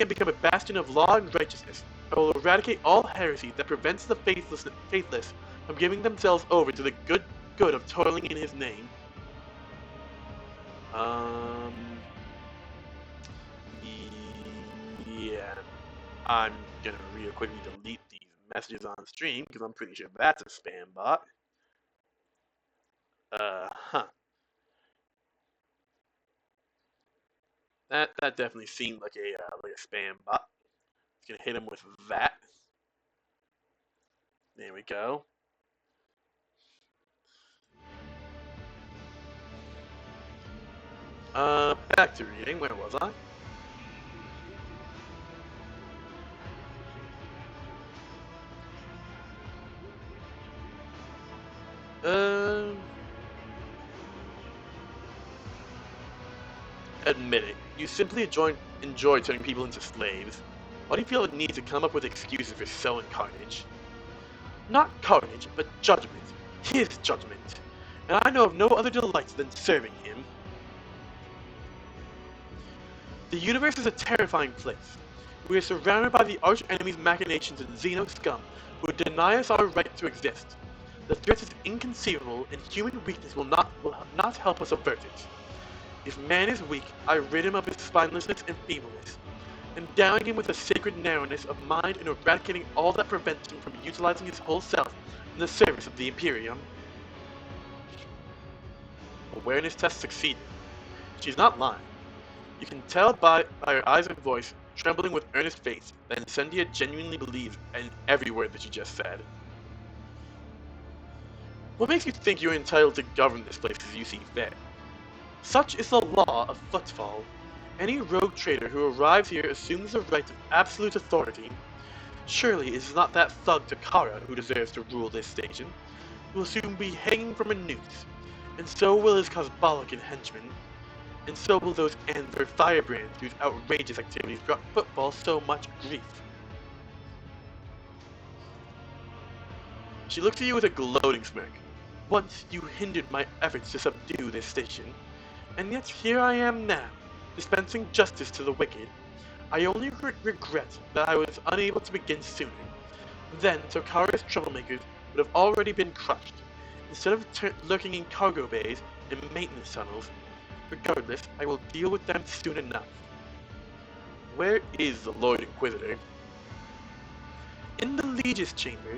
become a bastion of law and righteousness. I will eradicate all heresy that prevents the faithless from giving themselves over to the good of toiling in his name. Yeah. I'm gonna real quickly delete these messages on stream because I'm pretty sure that's a spam bot. Huh. That definitely seemed like a spam bot. Just gonna hit him with that. There we go. Back to reading. Where was I? Admit it. You simply enjoy turning people into slaves. Why do you feel the need to come up with excuses for sowing carnage? Not carnage, but judgment. His judgment. And I know of no other delight than serving him. The universe is a terrifying place. We are surrounded by the arch-enemy's machinations and xeno scum who deny us our right to exist. The threat is inconceivable, and human weakness will not help us avert it. If man is weak, I rid him of his spinelessness and feebleness, endowing him with a sacred narrowness of mind and eradicating all that prevents him from utilizing his whole self in the service of the Imperium. Awareness test succeeded. She's not lying. You can tell by her eyes and voice, trembling with earnest face, that Incendia genuinely believes in every word that she just said. What makes you think you're entitled to govern this place as you see fit? Such is the law of Footfall. Any rogue trader who arrives here assumes the right of absolute authority. Surely it is not that thug Takara who deserves to rule this station. He will soon be hanging from a noose, and so will his Cosbolic and henchmen, and so will those Anver firebrands whose outrageous activities brought Footfall so much grief. She looks at you with a gloating smirk. Once you hindered my efforts to subdue this station, and yet here I am now, dispensing justice to the wicked. I only regret that I was unable to begin sooner. Then Tokara's troublemakers would have already been crushed, instead of lurking in cargo bays and maintenance tunnels. Regardless, I will deal with them soon enough. Where is the Lord Inquisitor? In the Legis chamber,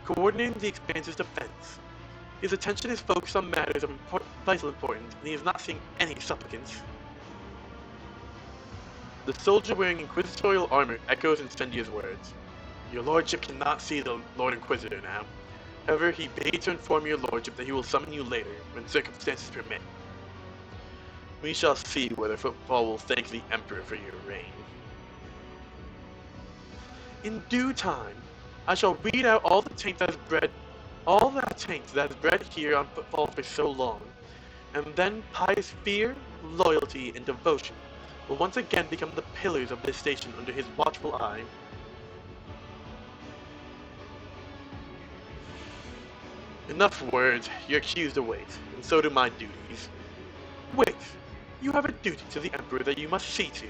coordinating the Expanse's defense. His attention is focused on matters of vital importance, and he is not seeing any supplicants. The soldier wearing inquisitorial armor echoes Incendia's words. Your lordship cannot see the Lord Inquisitor now. However, he bade to inform your lordship that he will summon you later, when circumstances permit. We shall see whether Footfall will thank the Emperor for your reign. In due time, I shall weed out all the taint that has bred here on footfall for so long, and then pious fear, loyalty, and devotion will once again become the pillars of this station under his watchful eye. Enough words, your accused awaits, and so do my duties. Wait, you have a duty to the Emperor that you must see to.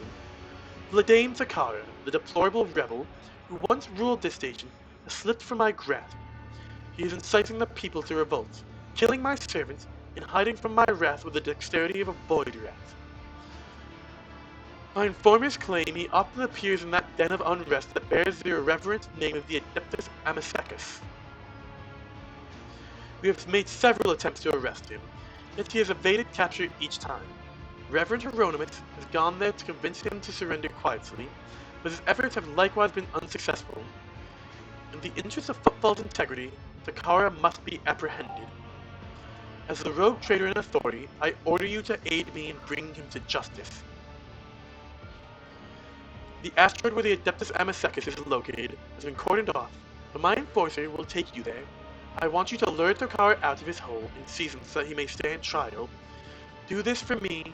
Vladimir Zakara, the deplorable rebel who once ruled this station, has slipped from my grasp. He is inciting the people to revolt, killing my servants, and hiding from my wrath with the dexterity of a void rat. My informers claim he often appears in that den of unrest that bears the irreverent name of the Adeptus Amazekis. We have made several attempts to arrest him, yet he has evaded capture each time. Reverend Hieronymus has gone there to convince him to surrender quietly, but his efforts have likewise been unsuccessful. In the interest of Footfall's integrity, Takara must be apprehended. As the rogue traitor in authority, I order you to aid me in bringing him to justice. The asteroid where the Adeptus Amazekis is located has been cordoned off, but my enforcer will take you there. I want you to lure Takara out of his hole in season so that he may stand trial. Do this for me.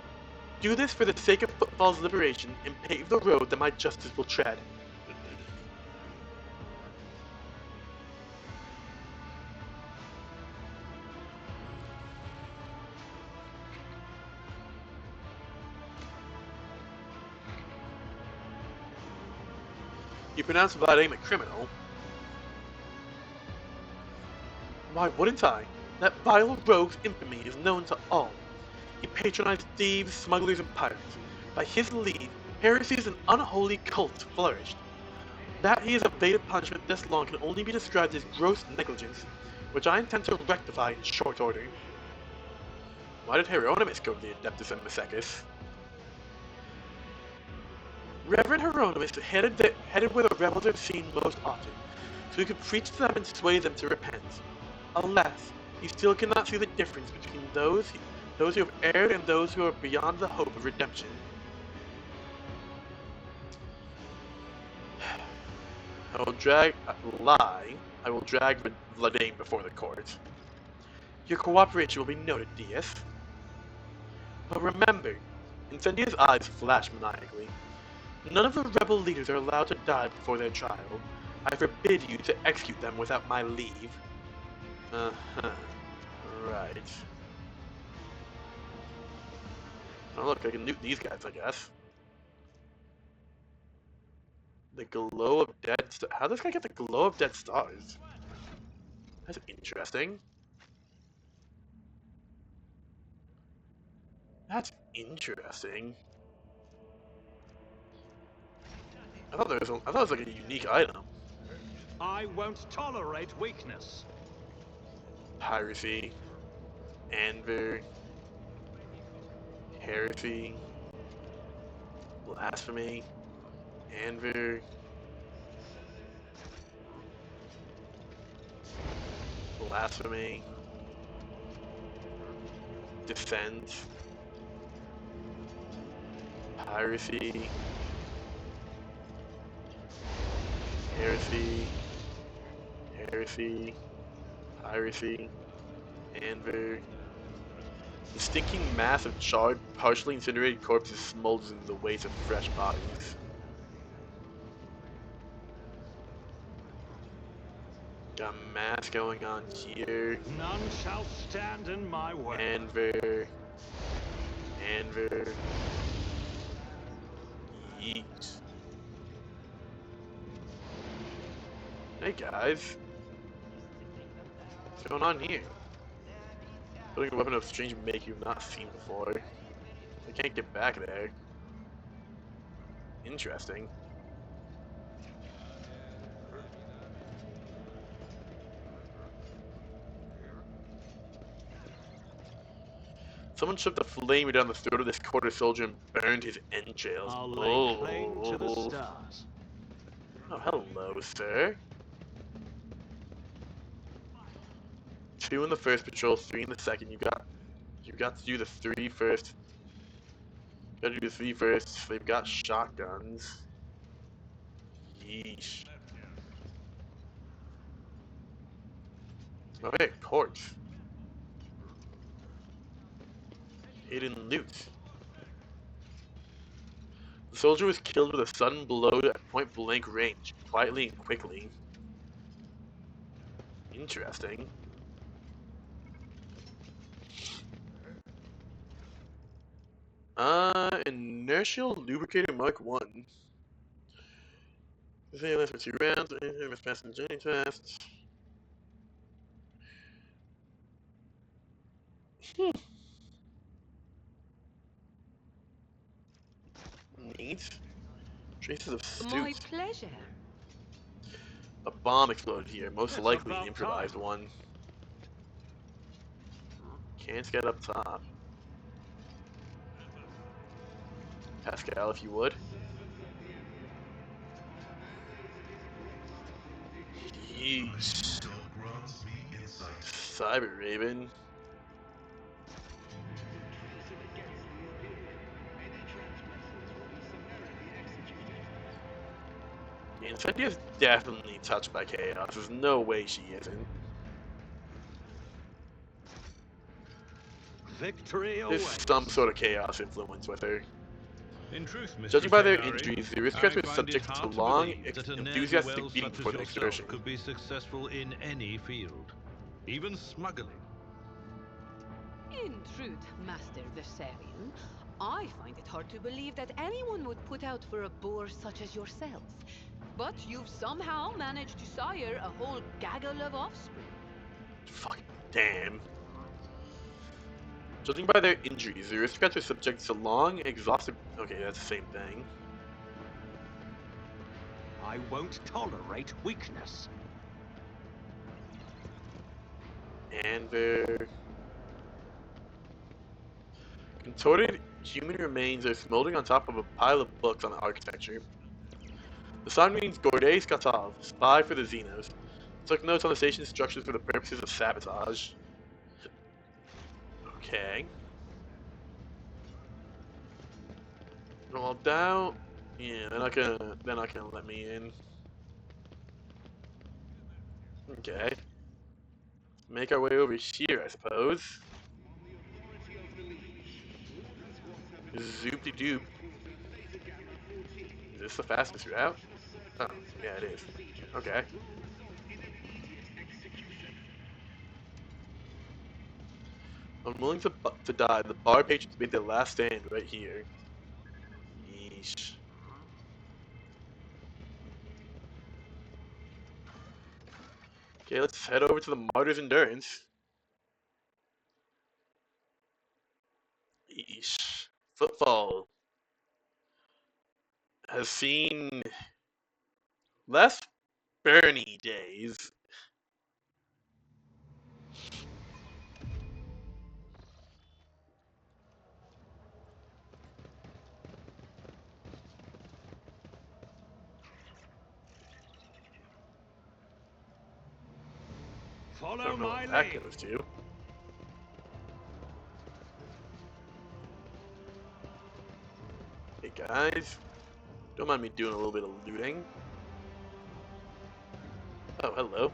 Do this for the sake of Footfall's liberation, and pave the road that my justice will tread. You pronounce Vladimir a criminal? Why wouldn't I? That vile rogue's infamy is known to all. He patronized thieves, smugglers, and pirates. By his lead, heresies and unholy cults flourished. That he has evaded punishment this long can only be described as gross negligence, which I intend to rectify in short order. Why did Hieronymus go to the Adeptus Amazekis? Reverend Hieronymus headed where the rebels are seen most often, so he could preach to them and sway them to repent. Alas, he still cannot see the difference between those who have erred and those who are beyond the hope of redemption. I will drag Vladimir before the court. Your cooperation will be noted, Deis. But remember, Incendia's eyes flash maniacally. None of the rebel leaders are allowed to die before their trial. I forbid you to execute them without my leave. Uh-huh. Right. Oh look, I can nuke these guys, I guess. The glow of dead stars. How does this guy get the glow of dead stars? That's interesting. That's interesting. I thought it was like a unique item. I won't tolerate weakness. Piracy, Anvir, heresy, blasphemy, Anvir, blasphemy, defense, piracy, heresy, piracy, Anvir. The stinking mass of charred, partially incinerated corpses smolders in the waste of fresh bodies. Got a mass going on here. None shall stand in my way. Anvir. Yeet. Hey guys. What's going on here? Building a weapon of strange make you've not seen before. I can't get back there. Interesting. Someone shoved a flamer down the throat of this quarter soldier and burned his entrails. I'll lay claim to the stars. Oh, hello, sir. 2 in the first patrol, 3 in the second. You got to do the 3 first. Gotta do the 3 first. They've got shotguns. Yeesh. Oh hey, corpse. Hidden loot. The soldier was killed with a sudden blow at point blank range, quietly and quickly. Interesting. Inertial lubricator Mark 1. This thing lasts for 2 rounds, must pass the journey test. Neat. Traces of My suit. pleasure. A bomb exploded here, most It's likely an about improvised time. one. Can't get up top. Pascal, if you would. Yeesh. God grants me insight. Cyber Raven. Yeah, Incendia is definitely touched by chaos. There's no way she isn't. Victory There's awaits. some sort of chaos influence with her. In truth, Judging Mistress by their Haydari, injuries, the I aristocrats were find it subject to hard to long, believe that a enthusiastic ne'er-do-well beating such before as the yourself exertion. could be successful in any field, even smuggling. In truth, Master Viserion, I find it hard to believe that anyone would put out for a boor such as yourselves. But you've somehow managed to sire a whole gaggle of offspring. Fuck, damn. Judging by their injuries, the aristocrats are subject to long, exhaustive. Okay, that's the same thing. I won't tolerate weakness. And their contorted human remains are smoldering on top of a pile of books on the architecture. The sign reads Gordes Katov, spy for the Xenos. Took notes on the station's structures for the purposes of sabotage. Okay. Well, down. Yeah, they're not gonna let me in. Okay. Make our way over here, I suppose. Zoopty doop. Is this the fastest route? Oh, yeah, it is. Okay. Unwilling to die, the bar patrons made their last stand right here. Yeesh. Okay, let's head over to the Martyr's Endurance. Yeesh. Footfall has seen less Bernie days. Follow Don't know my what that lead. goes to. Hey guys, don't mind me doing a little bit of looting. Oh, hello.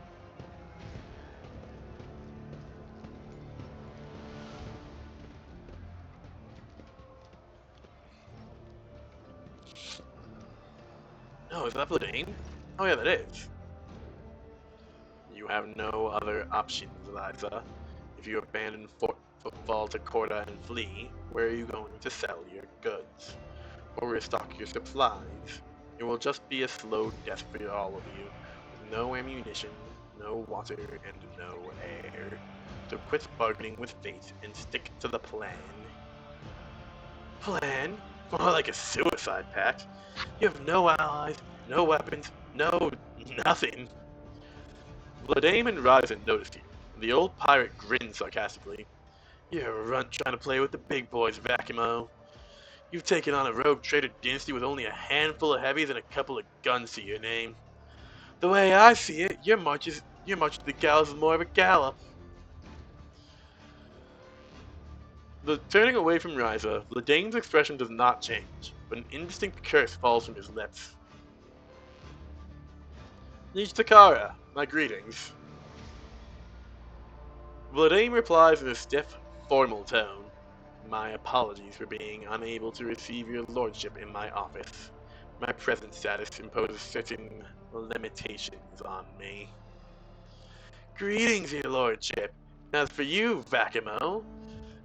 Oh, is that Blade? Oh yeah, that is. You have no other options, Eliza. If you abandon Footfall to Corda and flee, where are you going to sell your goods? Or restock your supplies? It will just be a slow death for all of you, with no ammunition, no water, and no air. So quit bargaining with fate and stick to the plan. Plan? More like a suicide pact. You have no allies, no weapons, no nothing. Vladame and Ryzen noticed you. The old pirate grinned sarcastically. You're a runt trying to play with the big boys, Vakimo. You've taken on a rogue trader dynasty with only a handful of heavies and a couple of guns to your name. The way I see it, your march to the gallows is more of a gallop. Turning away from Ryza, Vladane's expression does not change, but an indistinct curse falls from his lips. Nish Takara, my greetings. Vladain replies in a stiff, formal tone. My apologies for being unable to receive your lordship in my office. My present status imposes certain limitations on me. Greetings, your lordship. As for you, Vakimo,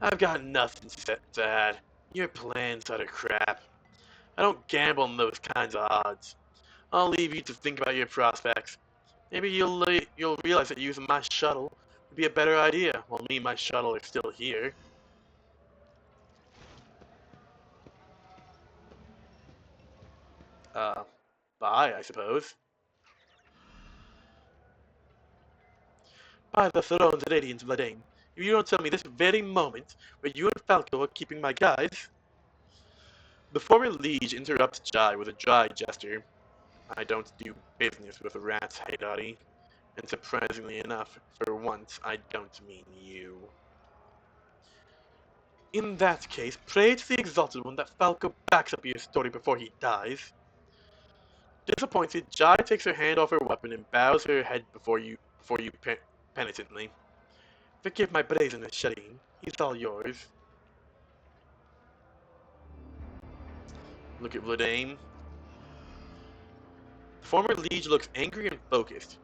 I've got nothing to add. Your plan's utter crap. I don't gamble on those kinds of odds. I'll leave you to think about your prospects. Maybe you'll realize that using my shuttle would be a better idea, while me and my shuttle are still here. Uh, bye, I suppose. By the thrones radiant Vladain, if you don't tell me this very moment where you and Falco are keeping my guys. The former liege interrupts Jai with a dry gesture. I don't do business with rats, Haydari. And surprisingly enough, for once, I don't mean you. In that case, pray to the Exalted One that Falco backs up your story before he dies. Disappointed, Jai takes her hand off her weapon and bows her head before you penitently. Forgive my brazenness, Shireen. He's all yours. Look at Vladain. The former liege looks angry and focused.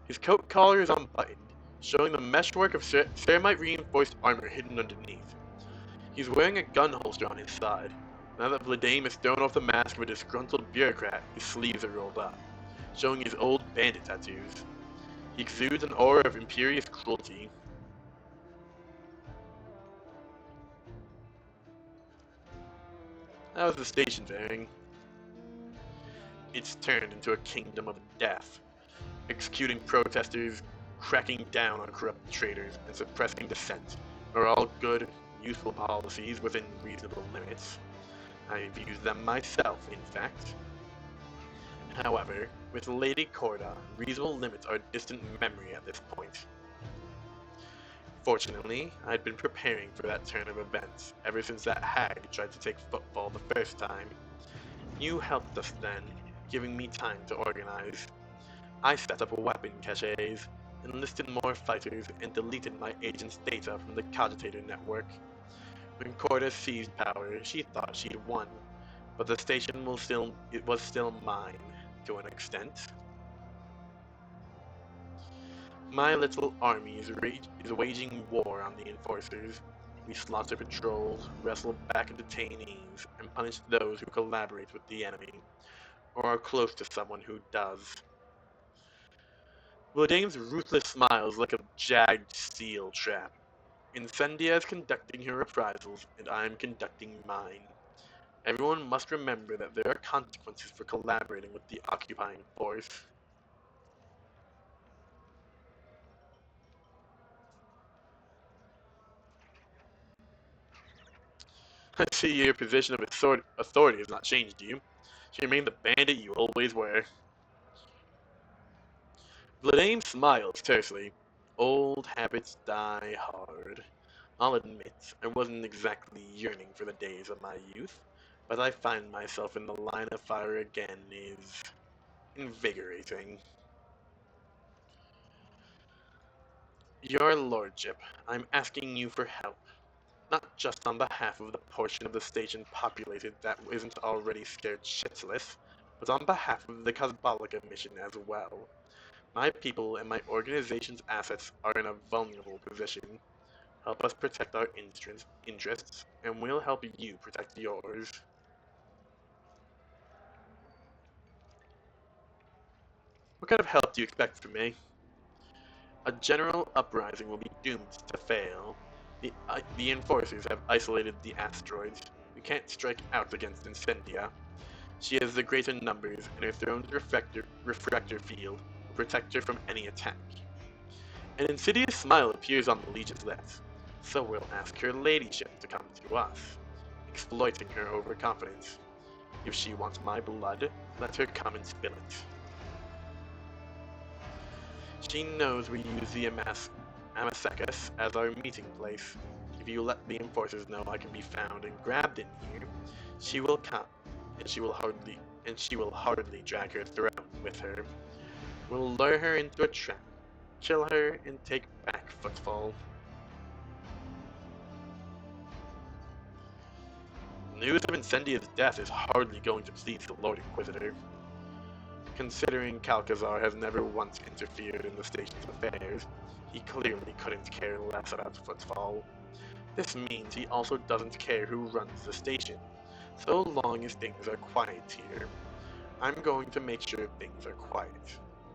His coat collar is unbuttoned, showing the meshwork of ceramite-reinforced armor hidden underneath. He's wearing a gun holster on his side. Now that Vladain has thrown off the mask of a disgruntled bureaucrat, his sleeves are rolled up, showing his old bandit tattoos. He exudes an aura of imperious cruelty. How's the station faring? It's turned into a kingdom of death, executing protesters, cracking down on corrupt traders, and suppressing dissent are all good, useful policies within reasonable limits. I've used them myself, in fact. However, with Lady Corda, reasonable limits are distant memory at this point. Fortunately, I'd been preparing for that turn of events ever since that hag tried to take football the first time. You helped us then, giving me time to organize. I set up weapon caches, enlisted more fighters, and deleted my agent's data from the Cogitator network. When Corda seized power, she thought she'd won, but the station was still mine, to an extent. My little army is waging war on the enforcers. We slaughter patrols, wrestle back detainees, and punish those who collaborate with the enemy, or are close to someone who does. Vladain's ruthless smile is like a jagged steel trap. Incendia is conducting her reprisals, and I am conducting mine. Everyone must remember that there are consequences for collaborating with the occupying force. I see your position of authority has not changed, you. You remain the bandit you always were. Vladain smiles tersely. Old habits die hard. I'll admit, I wasn't exactly yearning for the days of my youth, but I find myself in the line of fire again is invigorating. Your lordship, I'm asking you for help. Not just on behalf of the portion of the station populated that isn't already scared shitless, but on behalf of the Cosbolica mission as well. My people and my organization's assets are in a vulnerable position. Help us protect our interests, and we'll help you protect yours. What kind of help do you expect from me? A general uprising will be doomed to fail. The enforcers have isolated the asteroids. We can't strike out against Incendia. She has the greater numbers, and her throne's refractor field will protect her from any attack. An insidious smile appears on the Legion's lips, so we'll ask her ladyship to come to us, exploiting her overconfidence. If she wants my blood, let her come and spill it. She knows we use the Amasekis as our meeting place. If you let the enforcers know I can be found and grabbed in here, she will come, and she will hardly drag her throne with her. We'll lure her into a trap, kill her, and take back Footfall. News of Incendia's death is hardly going to please the Lord Inquisitor. Considering Calcazar has never once interfered in the station's affairs, he clearly couldn't care less about Footfall. This means he also doesn't care who runs the station, so long as things are quiet here. I'm going to make sure things are quiet.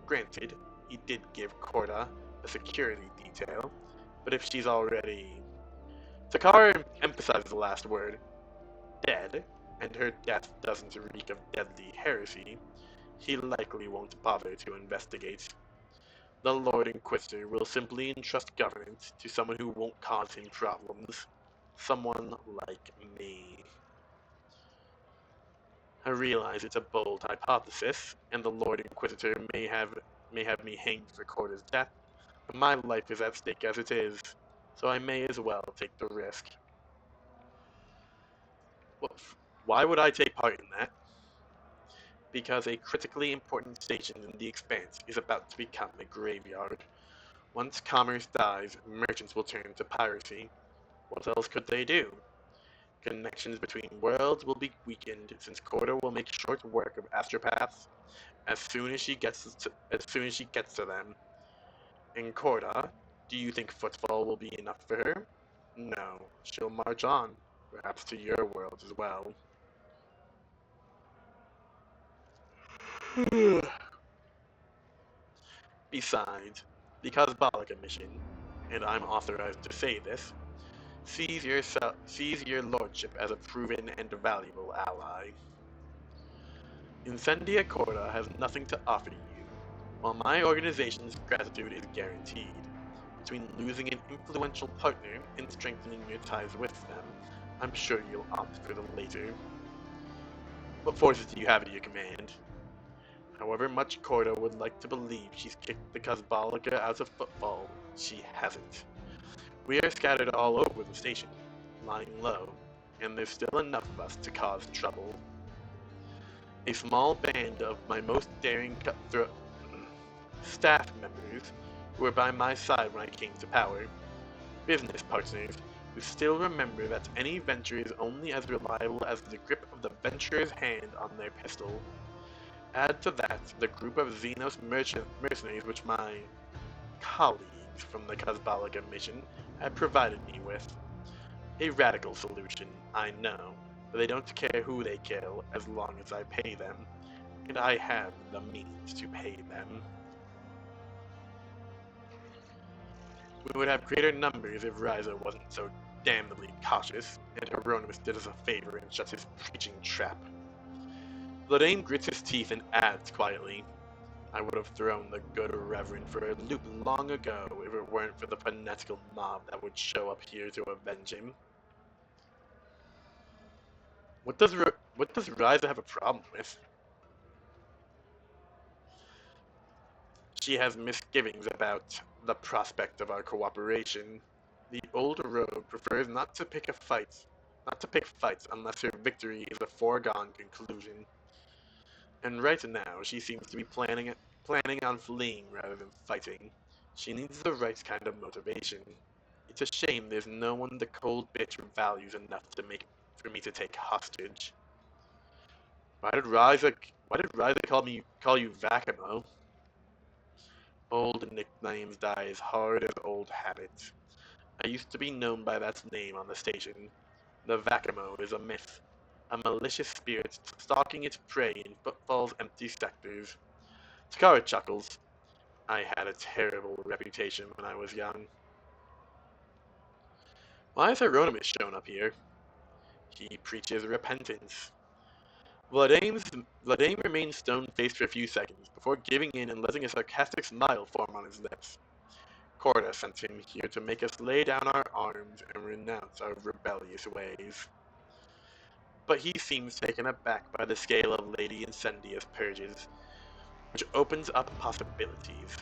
Granted, he did give Corda a security detail, but if she's already... Takara emphasizes the last word, dead, and her death doesn't reek of deadly heresy, he likely won't bother to investigate. The Lord Inquisitor will simply entrust governance to someone who won't cause him problems. Someone like me. I realize it's a bold hypothesis, and the Lord Inquisitor may have me hanged for Corda's death, but my life is at stake as it is, so I may as well take the risk. Why would I take part in that? Because a critically important station in the Expanse is about to become a graveyard. Once commerce dies, merchants will turn to piracy. What else could they do? Connections between worlds will be weakened since Corda will make short work of astropaths as soon as she gets to them. In Corda, do you think Footfall will be enough for her? No, she'll march on, perhaps to your world as well. Besides, the Cosbolica mission, and I'm authorized to say this, sees your lordship as a proven and valuable ally. Incendia Corda has nothing to offer to you, while my organization's gratitude is guaranteed. Between losing an influential partner and strengthening your ties with them, I'm sure you'll opt for the later. What forces do you have at your command? However much Corda would like to believe she's kicked the Cosbolica out of Footfall, she hasn't. We are scattered all over the station, lying low, and there's still enough of us to cause trouble. A small band of my most daring cutthroat staff members who were by my side when I came to power, business partners who still remember that any venture is only as reliable as the grip of the venturer's hand on their pistol. Add to that the group of Xenos mercenaries which my colleagues from the Cosbolica mission had provided me with. A radical solution, I know, but they don't care who they kill as long as I pay them, and I have the means to pay them. We would have greater numbers if Ryza wasn't so damnably cautious, and Hieronymus did us a favor and shut his preaching trap. Ladain grits his teeth and adds quietly, I would have thrown the good Reverend for a loop long ago if it weren't for the fanatical mob that would show up here to avenge him. What does Ryza have a problem with? She has misgivings about the prospect of our cooperation. The old rogue prefers not to pick fights unless her victory is a foregone conclusion. And right now, she seems to be planning on fleeing rather than fighting. She needs the right kind of motivation. It's a shame there's no one the cold bitch values enough for me to take hostage. Why did Ryza call you Vakamo? Old nicknames die as hard as old habits. I used to be known by that name on the station. The Vakamo is a myth, a malicious spirit stalking its prey in Footfall's empty sectors. Takara chuckles. I had a terrible reputation when I was young. Why has Hieronymus shown up here? He preaches repentance. Vladain remains stone-faced for a few seconds before giving in and letting a sarcastic smile form on his lips. Corda sent him here to make us lay down our arms and renounce our rebellious ways. But he seems taken aback by the scale of Lady Incendia's purges, which opens up possibilities.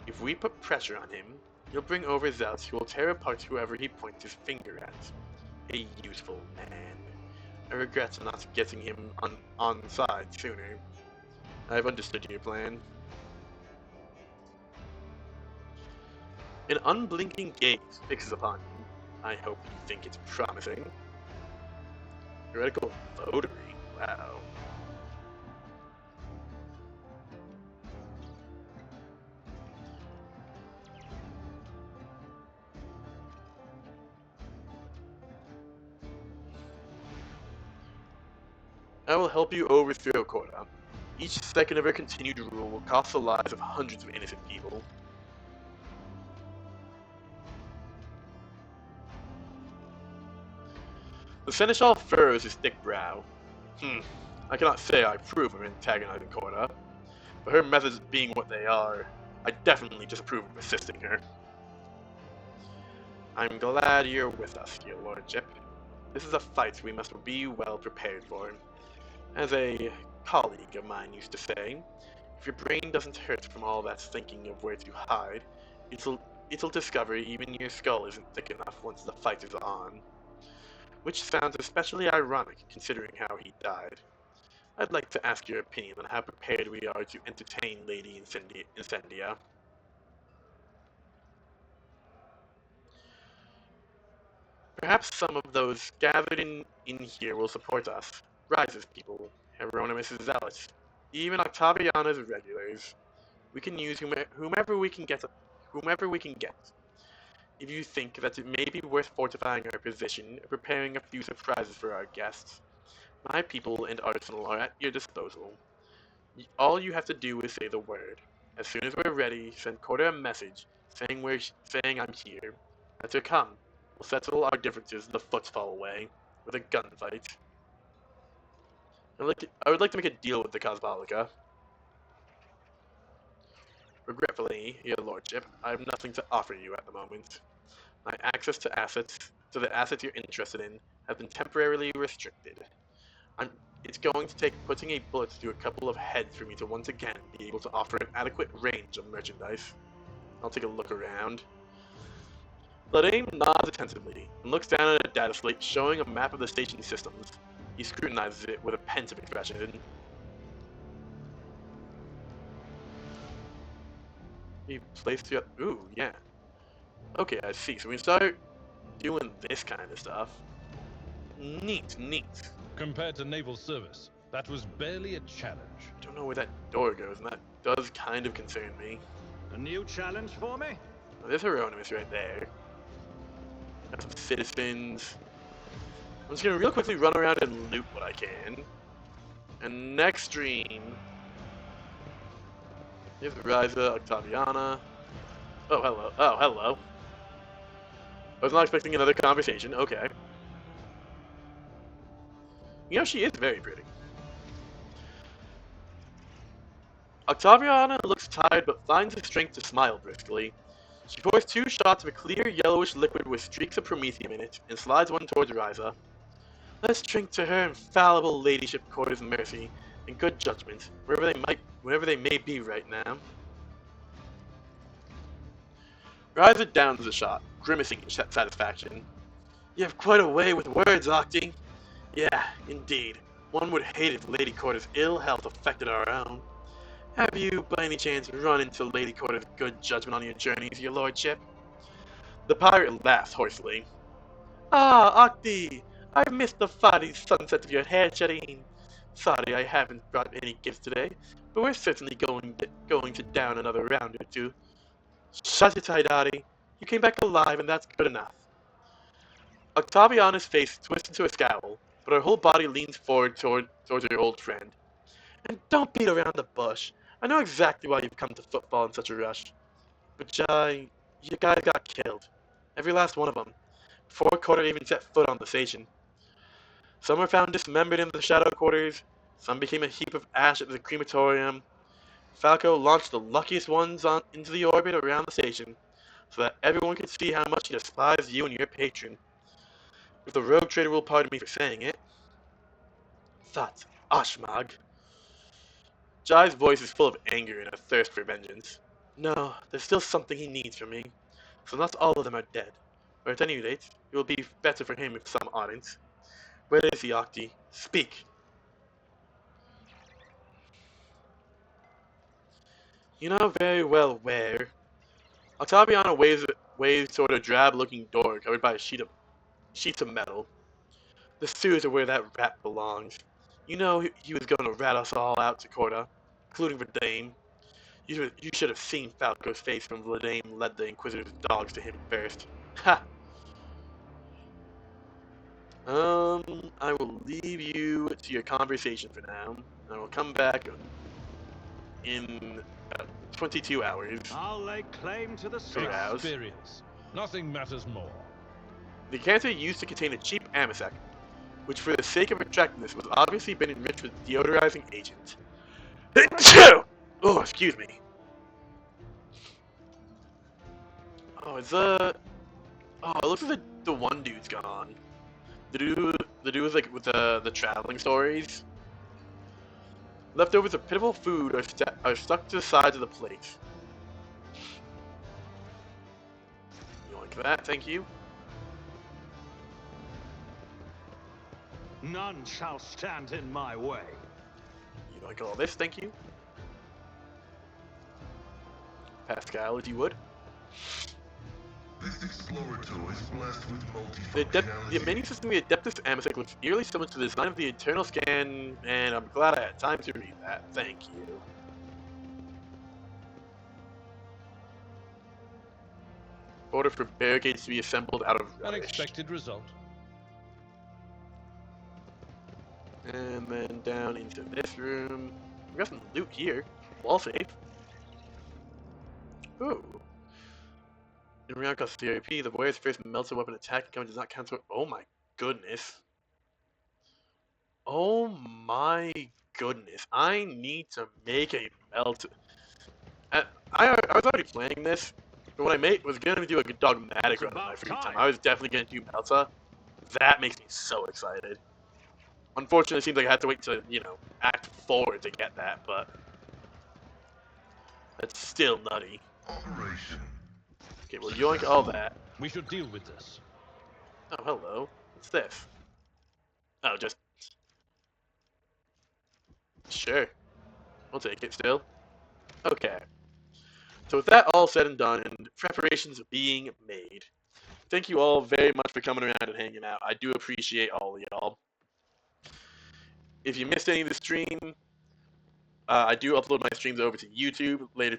If we put pressure on him, he'll bring over zealots who will tear apart whoever he points his finger at. A useful man. I regret not getting him on side sooner. I've understood your plan. An unblinking gaze fixes upon you. I hope you think it's promising. Heretical votary. Wow. I will help you overthrow Korra. Each second of her continued rule will cost the lives of hundreds of innocent people. The Seneschal furrows his thick brow. I cannot say I approve of antagonizing Korra, but her methods being what they are, I definitely disapprove of assisting her. I'm glad you're with us, your lordship. This is a fight we must be well prepared for. As a colleague of mine used to say, if your brain doesn't hurt from all that thinking of where to hide, it'll discover even your skull isn't thick enough once the fight is on. Which sounds especially ironic considering how he died. I'd like to ask your opinion on how prepared we are to entertain Lady Incendia. Perhaps some of those gathered in here will support us. Rise's people, Hieronymus' zealots, even Octaviana's regulars. We can use whomever we can get. Whomever we can get. If you think that it may be worth fortifying our position and preparing a few surprises for our guests, my people and arsenal are at your disposal. All you have to do is say the word. As soon as we're ready, send Corda a message saying I'm here. And to come, we'll settle our differences the footfall way with a gunfight. I would like to make a deal with the Cosmolica. Regretfully, your lordship, I have nothing to offer you at the moment. My access to the assets you're interested in, have been temporarily restricted. It's going to take putting a bullet through a couple of heads for me to once again be able to offer an adequate range of merchandise. I'll take a look around. Ladain nods attentively and looks down at a data slate showing a map of the station systems. He scrutinizes it with a pensive expression. He placed it. Ooh, yeah. Okay, I see. So we start doing this kind of stuff. Neat. Compared to naval service, that was barely a challenge. I don't know where that door goes, and that does kind of concern me. A new challenge for me? Oh, there's Hieronymus right there. Got some citizens. I'm just gonna real quickly run around and loot what I can. And next stream, here's Ryza, Octaviana. Oh, hello. Oh, hello. I was not expecting another conversation. Okay. You know, she is very pretty. Octaviana looks tired but finds the strength to smile briskly. She pours 2 shots of a clear yellowish liquid with streaks of promethium in it and slides one towards Ryza. Let's drink to her infallible ladyship Corda's mercy and good judgment, wherever they may be right now. Ryza downs the shot, grimacing in satisfaction. You have quite a way with words, Octi. Yeah, indeed. One would hate if Lady Corda's ill health affected our own. Have you, by any chance, run into Lady Corda's good judgment on your journeys, your lordship? The pirate laughs hoarsely. Ah, Octi! I've missed the fiery sunset of your hair, Shireen. Sorry I haven't brought any gifts today, but we're certainly going to down another round or two. Shut it, Haidari. You came back alive, and that's good enough. Octaviana's face twists into a scowl, but her whole body leans forward towards her old friend. And don't beat around the bush. I know exactly why you've come to football in such a rush. But you guys got killed. Every last one of them. Before Corda even set foot on the station. Some were found dismembered in the shadow quarters. Some became a heap of ash at the crematorium. Falco launched the luckiest ones into the orbit around the station, so that everyone could see how much he despised you and your patron. If the rogue trader will pardon me for saying it. That Ashmag. Jai's voice is full of anger and a thirst for vengeance. No, there's still something he needs from me. So not all of them are dead. Or at any rate, it will be better for him if some aren't. Where is he, Octi? Speak! You know very well where. Octaviana waves toward a drab-looking door covered by sheets of metal. The sewers are where that rat belongs. You know he was going to rat us all out to Corda, including Verdane. You should have seen Falco's face when Verdane led the Inquisitor's dogs to him first. Ha! I will leave you to your conversation for now. I will come back in 22 hours. I'll lay claim to the sky. Experience. Nothing matters more. The decanter used to contain a cheap amasec, which for the sake of attractiveness was obviously been enriched with deodorizing agent. Oh, excuse me. Oh, it looks like the one dude's gone. The dude was like with the traveling stories. Leftovers of pitiful food are stuck to the sides of the plate. You like that? Thank you. None shall stand in my way. You like all this? Thank you. Pascal, if you would. This explorator is blessed with The menu system of the Adeptus Amasec looks eerily similar to the design of the Eternal Scan, and I'm glad I had time to read that. Thank you. Order for barricades to be assembled out of rubbish. Unexpected result. And then down into this room. We got some loot here. Wall safe. Ooh. In round cost CRP, the warrior's first melted weapon attack incoming does not cancel. Oh my goodness. Oh my goodness. I need to make a melt. I was already planning this, but when I was going to do a dogmatic run in my free time, I was definitely going to do Melta. That makes me so excited. Unfortunately, it seems like I have to wait to, act forward to get that, but that's still nutty. Operation. Okay, well, yoink all that. We should deal with this. Oh, hello. What's this? Oh, just... Sure. I'll take it still. Okay. So with that all said and done, and preparations being made, thank you all very much for coming around and hanging out. I do appreciate all of y'all. If you missed any of the stream, I do upload my streams over to YouTube later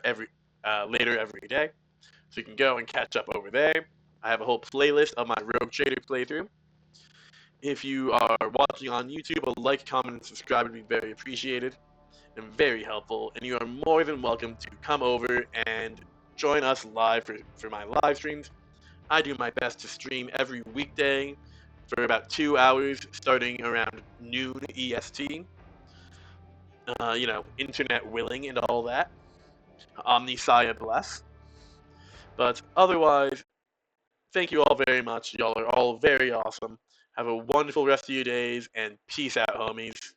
every day, so you can go and catch up over there. I have a whole playlist of my Rogue Trader playthrough. If you are watching on YouTube, a like, comment, and subscribe would be very appreciated and very helpful. And you are more than welcome to come over and join us live for my live streams. I do my best to stream every weekday for about 2 hours, starting around noon EST. Internet willing and all that. Omnisaya bless. But otherwise, thank you all very much. Y'all are all very awesome. Have a wonderful rest of your days, and peace out, homies.